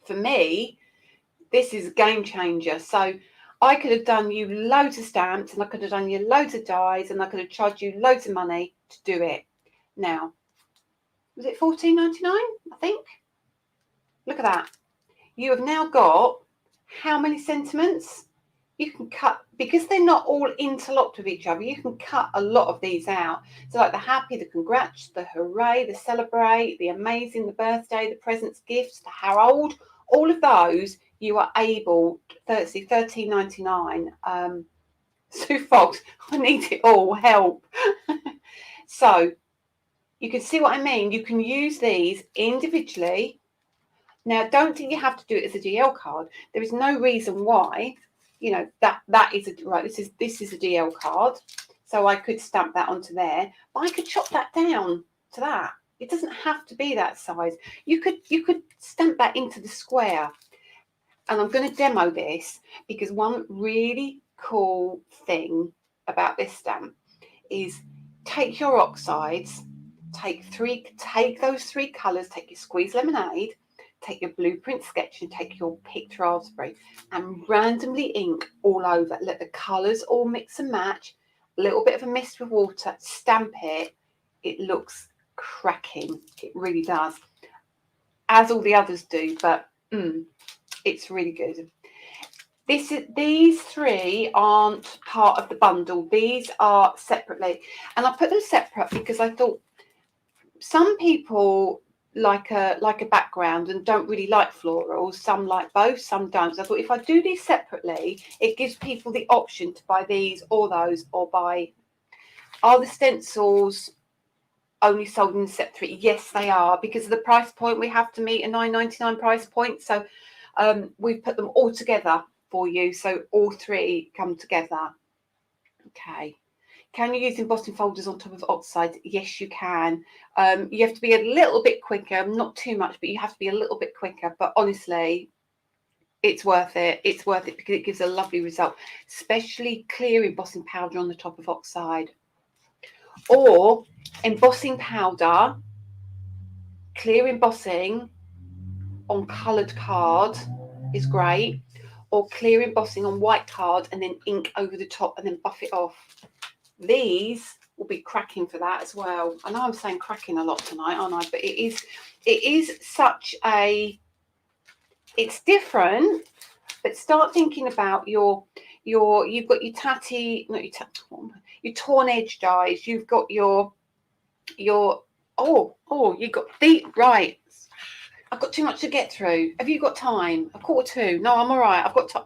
for me, this is a game changer. So I could have done you loads of stamps, and I could have done you loads of dies, and I could have charged you loads of money to do it. Now, was it $14.99? I think. Look at that. You have now got how many sentiments? You can cut, because they're not all interlocked with each other, you can cut a lot of these out. So like the happy, the congrats, the hooray, the celebrate, the amazing, the birthday, the presents, gifts, the how old, all of those you are able, $13.99. Sue Fox, I need it all, help. So you can see what I mean. You can use these individually. Now, don't think you have to do it as a DL card. There is no reason why, you know, that is right. This is a DL card, so I could stamp that onto there, but I could chop that down to that. It doesn't have to be that size. You could stamp that into the square. And I'm going to demo this, because one really cool thing about this stamp is take your oxides, take those three colours, take your squeeze lemonade, take your blueprint sketch, and take your picked raspberry, and randomly ink all over. Let the colours all mix and match, a little bit of a mist with water, stamp it. It looks cracking. It really does, as all the others do, but it's really good. These three aren't part of the bundle. These are separately, and I put them separate because I thought some people like a background and don't really like florals. Some like both, some don't. So I thought if I do these separately, it gives people the option to buy these or those, or buy. Are the stencils only sold in set 3? Yes, they are, because of the price point. We have to meet a £9.99 price point, so we've put them all together for you, so all 3 come together. Okay. Can you use embossing folders on top of oxide? Yes, you can. You have to be a little bit quicker, not too much, but you have to be a little bit quicker. But honestly, it's worth it. It's worth it because it gives a lovely result, especially clear embossing powder on the top of oxide, or embossing powder, clear embossing on coloured card is great, or clear embossing on white card and then ink over the top and then buff it off. These will be cracking for that as well. I know I'm saying cracking a lot tonight, aren't I? But it is such a, it's different. But start thinking about you've got your tatty, not your tatty, your torn edge dies. You've got your you've got the right. I've got too much to get through. Have you got time? 1:45. No, I'm all right. I've got time.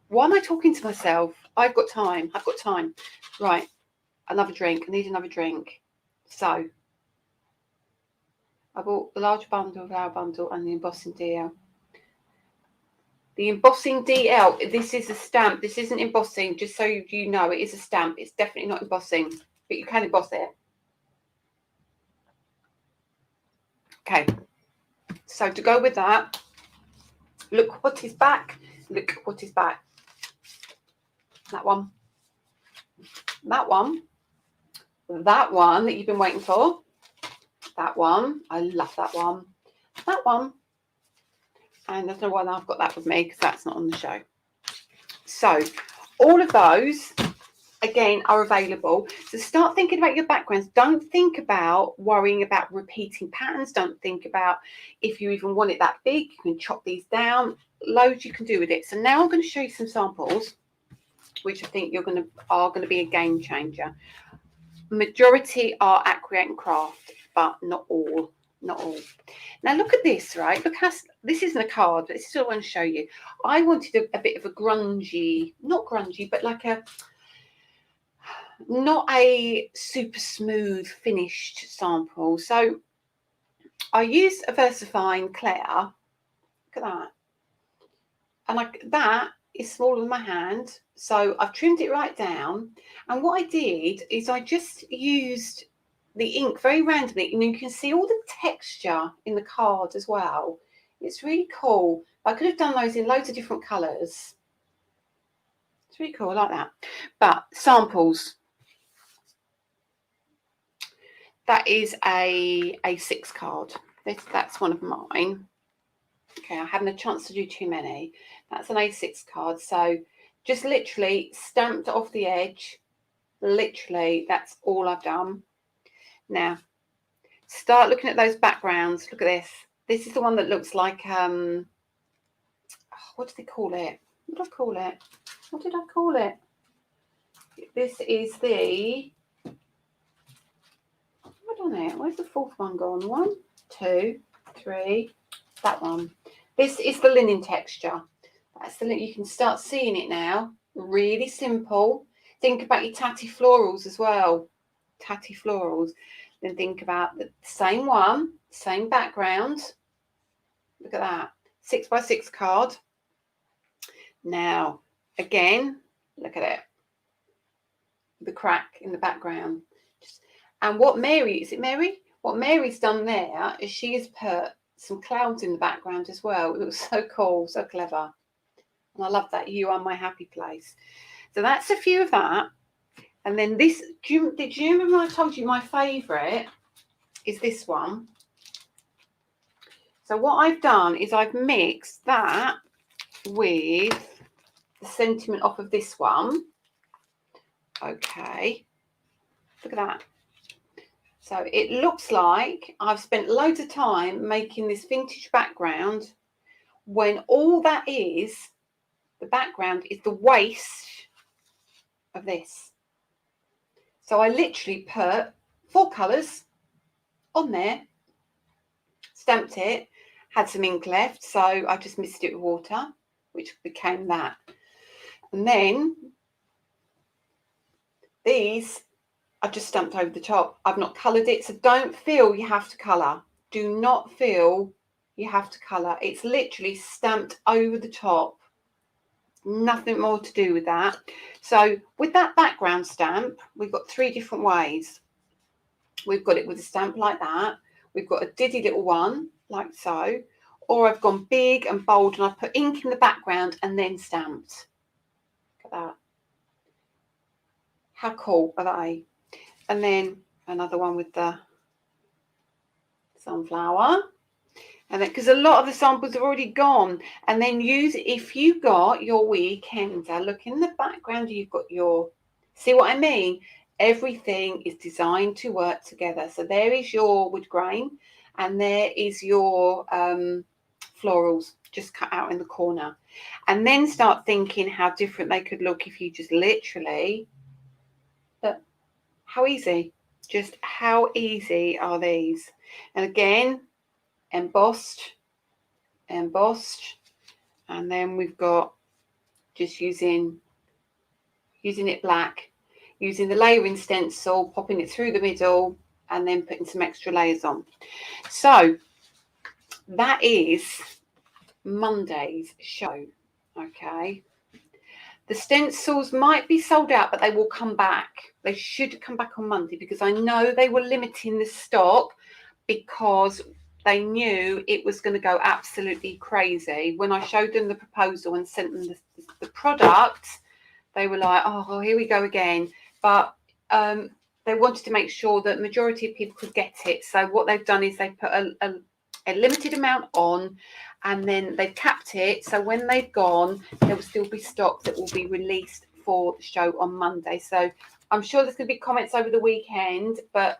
Why am I talking to myself? I've got time. I've got time. Right. Another drink. I need another drink. So I bought the large bundle of our bundle and the embossing DL. The embossing DL, this is a stamp. This isn't embossing, just so you know, it is a stamp. It's definitely not embossing, but you can emboss it. Okay. So to go with that, look what is back. Look what is back. That one. That one. That one that you've been waiting for. That one. I love that one. That one. And there's no one I've got that with me because that's not on the show. So all of those, again, are available. So start thinking about your backgrounds. Don't think about worrying about repeating patterns. Don't think about if you even want it that big. You can chop these down. Loads you can do with it. So now I'm going to show you some samples, which I think are going to be a game changer. Majority are at Create and Craft, but not all. Not all. Now look at this, right? Look how this isn't a card, but this is what I want to show you. I wanted a bit of a grungy, not grungy, but like a, not a super smooth finished sample. So I used a VersaFine Claire. Look at that. And that is smaller than my hand. So I've trimmed it right down. And what I did is I just used the ink very randomly, and you can see all the texture in the card as well. It's really cool. I could have done those in loads of different colours. It's really cool, I like that. But samples. That is a A6 card. That's one of mine. Okay, I haven't a chance to do too many. That's an A6 card. So just literally stamped off the edge. Literally, that's all I've done. Now, start looking at those backgrounds. Look at this. This is the one that looks like, what do they call it? What did I call it? What did I call it? This is the, hold on it. Where's the fourth one gone? 1, 2, 3, that one. This is the linen texture. That's the, you can start seeing it now. Really simple. Think about your tatty florals as well. Tatty florals. Then think about the same one, same background. Look at that. 6x6 card. Now, again, look at it. The crack in the background. And what Mary, is it Mary? What Mary's done there is she has put some clouds in the background as well. It looks so cool, so clever. And I love that. You are my happy place. So that's a few of that. And then this, did you remember I told you my favourite is this one? So what I've done is I've mixed that with the sentiment off of this one. Okay. Look at that. So it looks like I've spent loads of time making this vintage background when all that is the background is the waist of this. So I literally put 4 colours on there, stamped it, had some ink left, so I just mixed it with water, which became that. And then these I just stamped over the top. I've not coloured it, so don't feel you have to colour. Do not feel you have to colour. It's literally stamped over the top. Nothing more to do with that. So with that background stamp, we've got 3 different ways. We've got it with a stamp like that. We've got a diddy little one like so, or I've gone big and bold and I've put ink in the background and then stamped. Look at that. How cool are they? And then another one with the sunflower. And then, because a lot of the samples have already gone, and then use, if you got your weekender, look in the background, you've got your, see what I mean? Everything is designed to work together. So there is your wood grain, and there is your florals just cut out in the corner. And then start thinking how different they could look if you just literally, look, how easy, just how easy are these? And again, embossed, and then we've got just using it black, using the layering stencil, popping it through the middle, and then putting some extra layers on. So that is Monday's show. Okay, the stencils might be sold out, but they will come back. They should come back on Monday, because I know they were limiting the stock because they knew it was going to go absolutely crazy. When I showed them the proposal and sent them the product, they were like, oh, here we go again. But they wanted to make sure that majority of people could get it. So what they've done is they put a limited amount on, and then they've capped it. So when they've gone, there will still be stock that will be released for the show on Monday. So I'm sure there's going to be comments over the weekend, but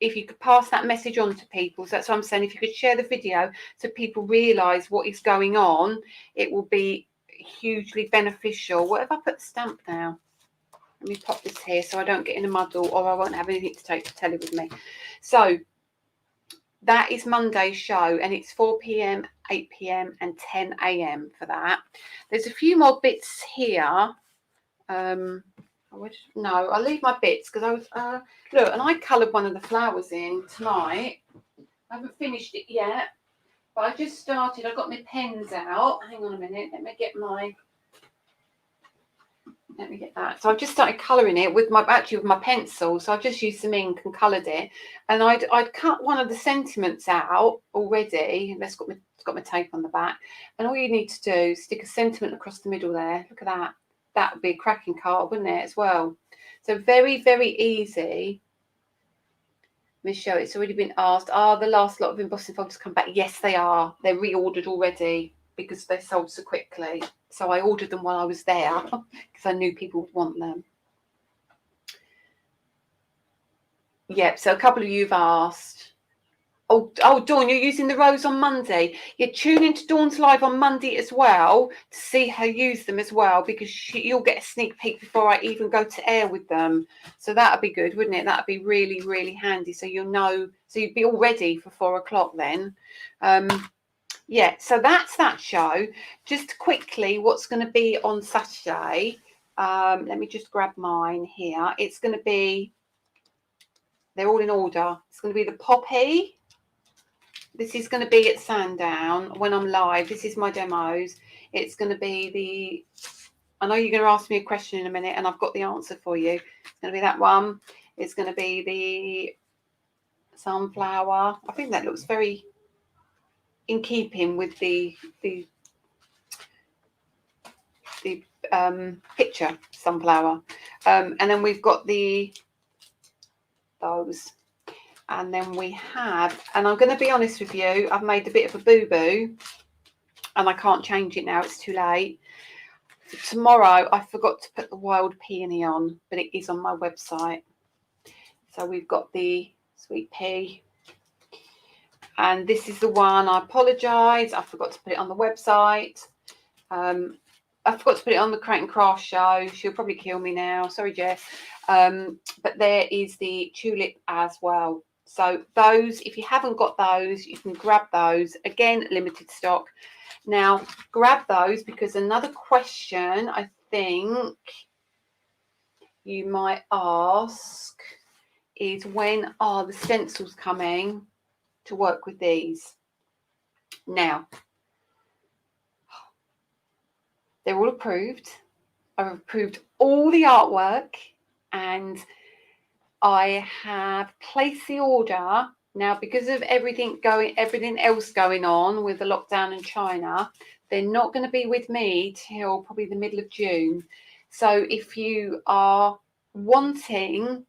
if you could pass that message on to people, so that's what I'm saying, if you could share the video so people realise what is going on, it will be hugely beneficial. What if I put the stamp now? Let me pop this here so I don't get in a muddle, or I won't have anything to take to tell it with me. So that is Monday's show, and it's 4 p.m, 8 p.m, and 10 a.m. for that. There's a few more bits here. No, I'll leave my bits because I was look, and I coloured one of the flowers in tonight. I haven't finished it yet, but I just started. I got my pens out. Hang on a minute. Let me get that. So I've just started colouring it with my pencil. So I've just used some ink and coloured it, and I'd cut one of the sentiments out already. It's got my tape on the back, and all you need to do is stick a sentiment across the middle there. Look at that. That would be a cracking card, wouldn't it, as well? So very, very easy. Michelle, it's already been asked, are the last lot of embossing folders come back? Yes, they are. They're reordered already because they sold so quickly. So I ordered them while I was there because I knew people would want them. Yep, so a couple of you have asked. Oh, Dawn, you're using the rose on Monday. You tune into Dawn's live on Monday as well to see her use them as well, because you'll get a sneak peek before I even go to air with them. So that'd be good, wouldn't it? That'd be really, really handy. So you'll know, so you'd be all ready for 4 o'clock then. Yeah, so that's that show. Just quickly, what's going to be on Saturday? Let me just grab mine here. It's going to be, they're all in order. It's going to be the Poppy. This is going to be at Sandown when I'm live. This is my demos. It's going to be I know you're going to ask me a question in a minute, and I've got the answer for you. It's going to be that one. It's going to be the sunflower. I think that looks very in keeping with the picture sunflower. And then we've got those. And then we have, and I'm going to be honest with you, I've made a bit of a boo-boo and I can't change it now, it's too late. For tomorrow, I forgot to put the wild peony on, but it is on my website. So we've got the sweet pea. And this is the one, I apologise, I forgot to put it on the website. I forgot to put it on the Crate and Craft show. She'll probably kill me now. Sorry, Jess. But there is the tulip as well. So those, if you haven't got those, you can grab those. Again, limited stock. Now, grab those because another question I think you might ask is, when are the stencils coming to work with these? Now, they're all approved. I've approved all the artwork and I have placed the order. Now, because of everything else going on with the lockdown in China, they're not going to be with me till probably the middle of June. So if you are wanting,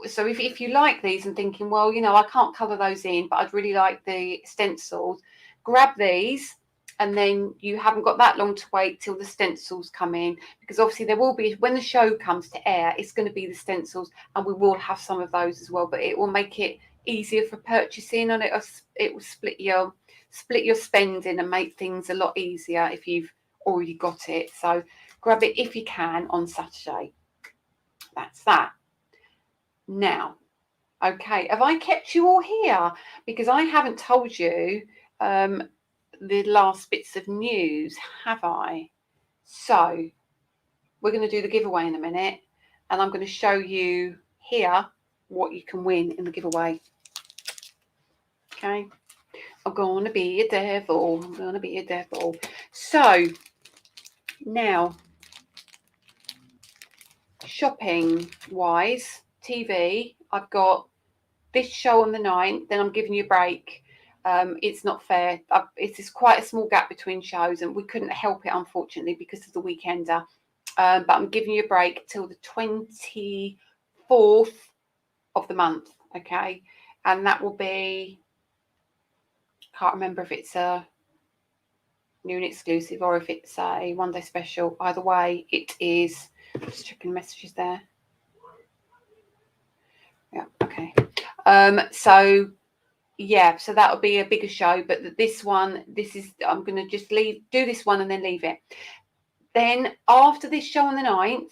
so if you like these and thinking, well, you know, I can't colour those in, but I'd really like the stencils, grab these. And then you haven't got that long to wait till the stencils come in, because obviously there will be, when the show comes to air, it's going to be the stencils, and we will have some of those as well. But it will make it easier for purchasing, and it will split your spending and make things a lot easier if you've already got it. So grab it if you can on Saturday. That's that. Now, okay, have I kept you all here? Because I haven't told you the last bits of news, have I? So we're going to do the giveaway in a minute, and I'm going to show you here what you can win in the giveaway. Okay, I'm going to be a devil. I'm going to be a devil. So now, shopping wise, TV, I've got this show on the 9th, then I'm giving you a break. It's not fair. It's quite a small gap between shows, and we couldn't help it, unfortunately, because of the weekender. But I'm giving you a break till the 24th of the month, okay? And that will be, can't remember if it's a new and exclusive or if it's a one-day special. Either way, it is. Just checking messages there. Yeah, okay. So yeah, so that'll be a bigger show, but this one, I'm going to just do this one and then leave it. Then after this show on the 9th,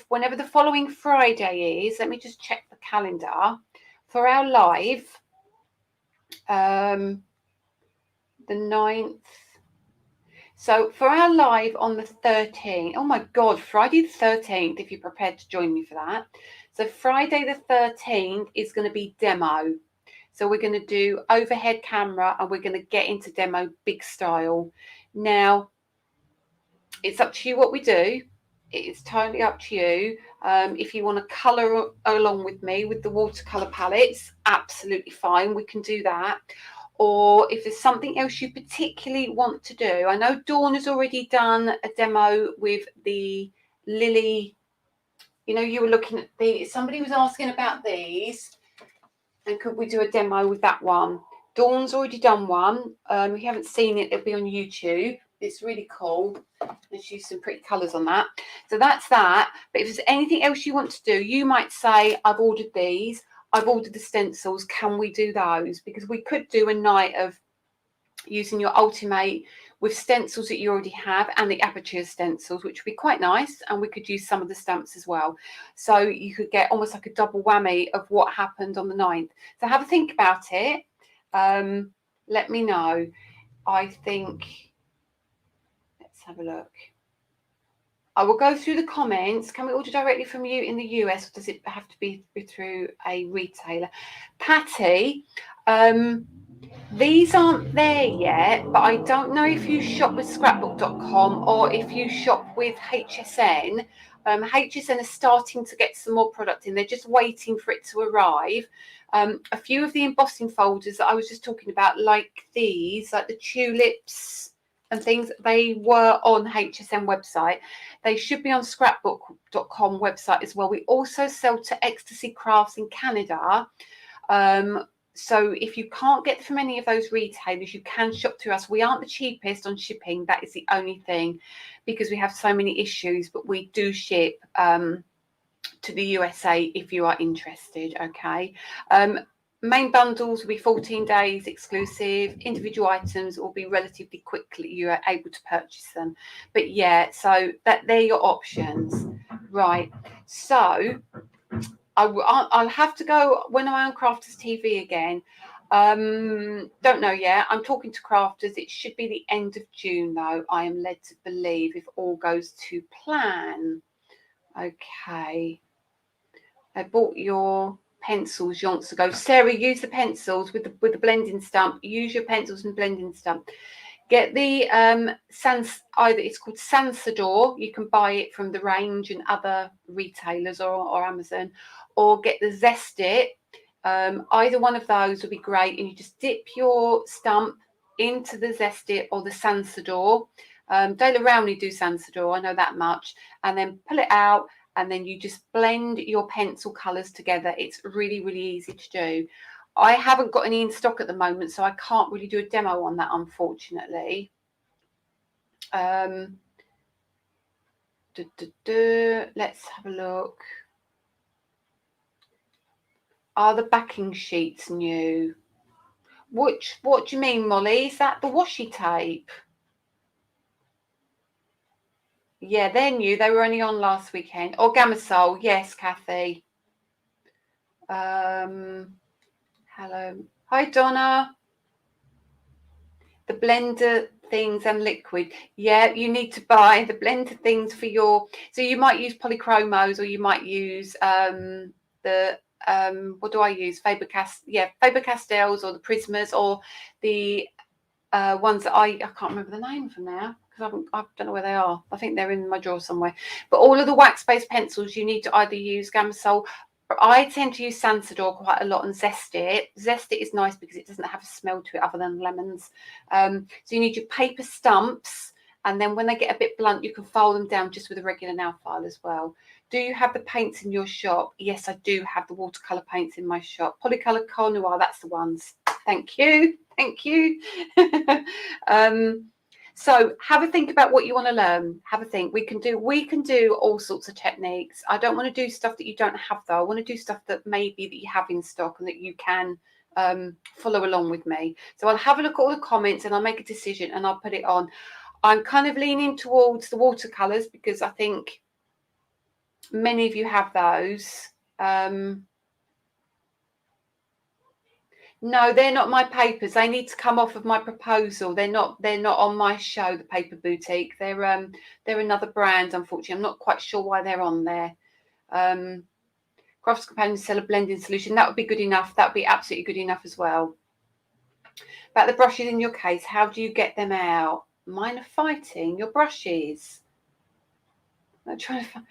whenever the following Friday is, let me just check the calendar for our live, the 9th. So for our live on the 13th, oh my God, Friday the 13th, if you're prepared to join me for that. So Friday the 13th is going to be demo. So we're going to do overhead camera, and we're going to get into demo big style. Now, it's up to you what we do. It's totally up to you. If you want to colour along with me with the watercolour palettes, absolutely fine. We can do that. Or if there's something else you particularly want to do. I know Dawn has already done a demo with the Lily. You know, you were looking at somebody was asking about these. And could we do a demo with that one? Dawn's already done one. If you haven't seen it, it'll be on YouTube. It's really cool. There's used some pretty colours on that. So that's that. But if there's anything else you want to do, you might say, I've ordered these. I've ordered the stencils. Can we do those? Because we could do a night of using your Ultimate with stencils that you already have and the Aperture stencils, which would be quite nice. And we could use some of the stamps as well. So you could get almost like a double whammy of what happened on the 9th. So have a think about it. Let me know. I think, let's have a look. I will go through the comments. Can we order directly from you in the US, or does it have to be through a retailer? Patty, these aren't there yet, but I don't know if you shop with scrapbook.com or if you shop with HSN. HSN is starting to get some more product in. They're just waiting for it to arrive. A few of the embossing folders that I was just talking about, like these, like the tulips and things, they were on HSN website. They should be on scrapbook.com website as well. We also sell to Ecstasy Crafts in Canada. So if you can't get from any of those retailers, you can shop through us. We aren't the cheapest on shipping. That is the only thing, because we have so many issues, but we do ship to the USA if you are interested. Okay. Main bundles will be 14 days exclusive. Individual items will be relatively quickly. You are able to purchase them. But yeah, so they're your options. Right. So I'll have to go when I'm on Crafters TV again. Don't know yet. I'm talking to Crafters. It should be the end of June, though. I am led to believe, if all goes to plan. Okay. I bought your pencils yonks ago. Sarah, use the pencils with the blending stump. Use your pencils and blending stump. Get the either it's called Sansador. You can buy it from the range and other retailers or Amazon, or get the Zest It. Either one of those would be great, and you just dip your stump into the Zest It or the Sansador. Dale Rowney do Sansador, I know that much, and then pull it out. And then you just blend your pencil colours together. It's really, really easy to do. I haven't got any in stock at the moment, so I can't really do a demo on that, unfortunately. Let's have a look. Are the backing sheets new? What do you mean, Molly? Is that the washi tape? Yeah, they're new. They were only on last weekend. Or Gamasol. Yes, Kathy. Hello. Hi, Donna. The blender things and liquid. Yeah, you need to buy the blender things for your... So you might use polychromos, or you might use the... what do I use? Faber-Castells, or the Prismas, or the ones that I can't remember the name of them now, because I don't know where they are. I think they're in my drawer somewhere. But all of the wax-based pencils, you need to either use Gamasol. I tend to use Sansador quite a lot and Zest It. Zest It is nice because it doesn't have a smell to it other than lemons. So you need your paper stumps, and then when they get a bit blunt, you can file them down just with a regular nail file as well. Do you have the paints in your shop? Yes, I do have the watercolour paints in my shop. Polycolour Car Noir, that's the ones. Thank you. Thank you. So have a think about what you want to learn. Have a think. We can do all sorts of techniques. I don't want to do stuff that you don't have, though. I want to do stuff that maybe that you have in stock and that you can follow along with me. So I'll have a look at all the comments and I'll make a decision and I'll put it on. I'm kind of leaning towards the watercolours because I think many of you have those. No, they're not my papers. They need to come off of my proposal. They're not on my show, the Paper Boutique. They're another brand, unfortunately. I'm not quite sure why they're on there. Crafts Companion sell a blending solution. That would be good enough. That would be absolutely good enough as well. About the brushes in your case, how do you get them out? Mine are fighting your brushes. I'm trying to find...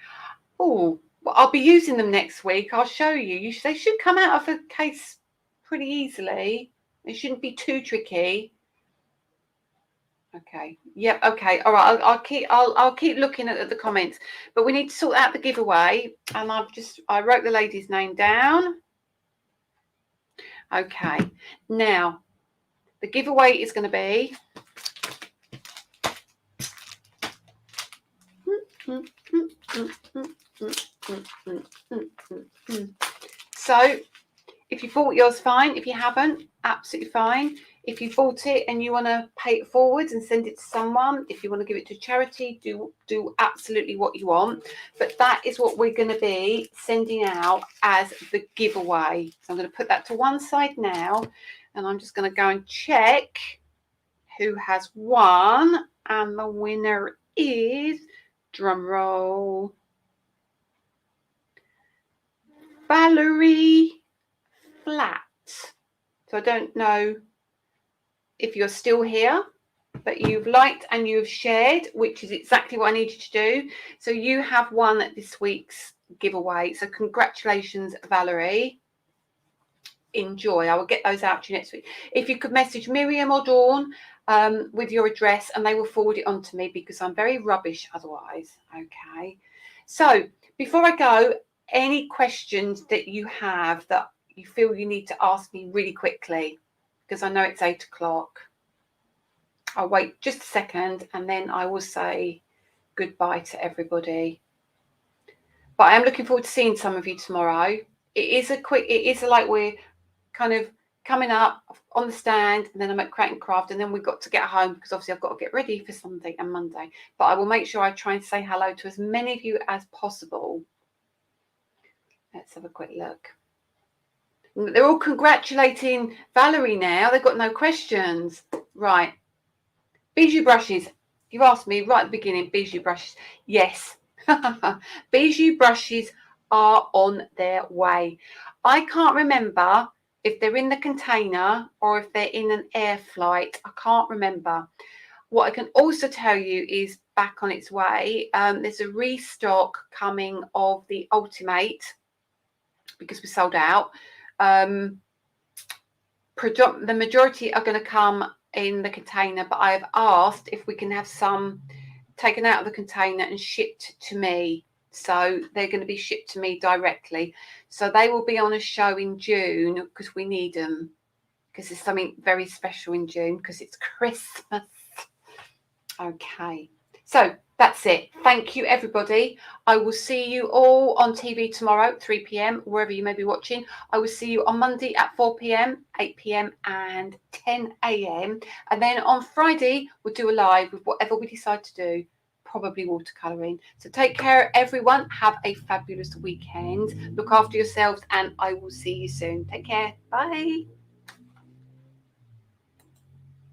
Oh, well, I'll be using them next week. I'll show you. They should come out of a case pretty easily. It shouldn't be too tricky. Okay. Yep. Okay. All right. I'll keep looking at the comments, but we need to sort out the giveaway. And I wrote the lady's name down. Okay. Now, the giveaway is going to be. So, if you bought yours, fine. If you haven't, absolutely fine. If you bought it and you want to pay it forward and send it to someone, if you want to give it to charity, do absolutely what you want. But that is what we're going to be sending out as the giveaway. So I'm going to put that to one side now, and I'm just going to go and check who has won. And the winner is, drum roll, Valerie Flat. So I don't know if you're still here, but you've liked and you've shared, which is exactly what I need you to do. So you have won this week's giveaway. So congratulations, Valerie. Enjoy. I will get those out to you next week. If you could message Miriam or Dawn with your address, and they will forward it on to me because I'm very rubbish otherwise. Okay. So before I go, any questions that you have that you feel you need to ask me really quickly, because I know it's 8 o'clock. I'll wait just a second and then I will say goodbye to everybody. But I am looking forward to seeing some of you tomorrow. It is like we're kind of coming up on the stand, and then I'm at Create and Craft, and then we've got to get home because obviously I've got to get ready for Sunday and Monday. But I will make sure I try and say hello to as many of you as possible. Let's have a quick look. They're all congratulating Valerie now. They've got no questions. Right. Bijou brushes. You asked me right at the beginning, bijou brushes. Yes. Bijou brushes are on their way. I can't remember if they're in the container or if they're in an air flight. I can't remember. What I can also tell you is back on its way. There's a restock coming of the Ultimate because we sold out. The majority are going to come in the container, but I have asked if we can have some taken out of the container and shipped to me. So they're going to be shipped to me directly. So they will be on a show in June because we need them, because there's something very special in June because it's Christmas. Okay, so that's it. Thank you, everybody. I will see you all on TV tomorrow, 3 p.m, wherever you may be watching. I will see you on Monday at 4 p.m, 8 p.m, and 10 a.m. And then on Friday, we'll do a live with whatever we decide to do, probably watercolouring. So take care, everyone. Have a fabulous weekend. Look after yourselves, and I will see you soon. Take care. Bye.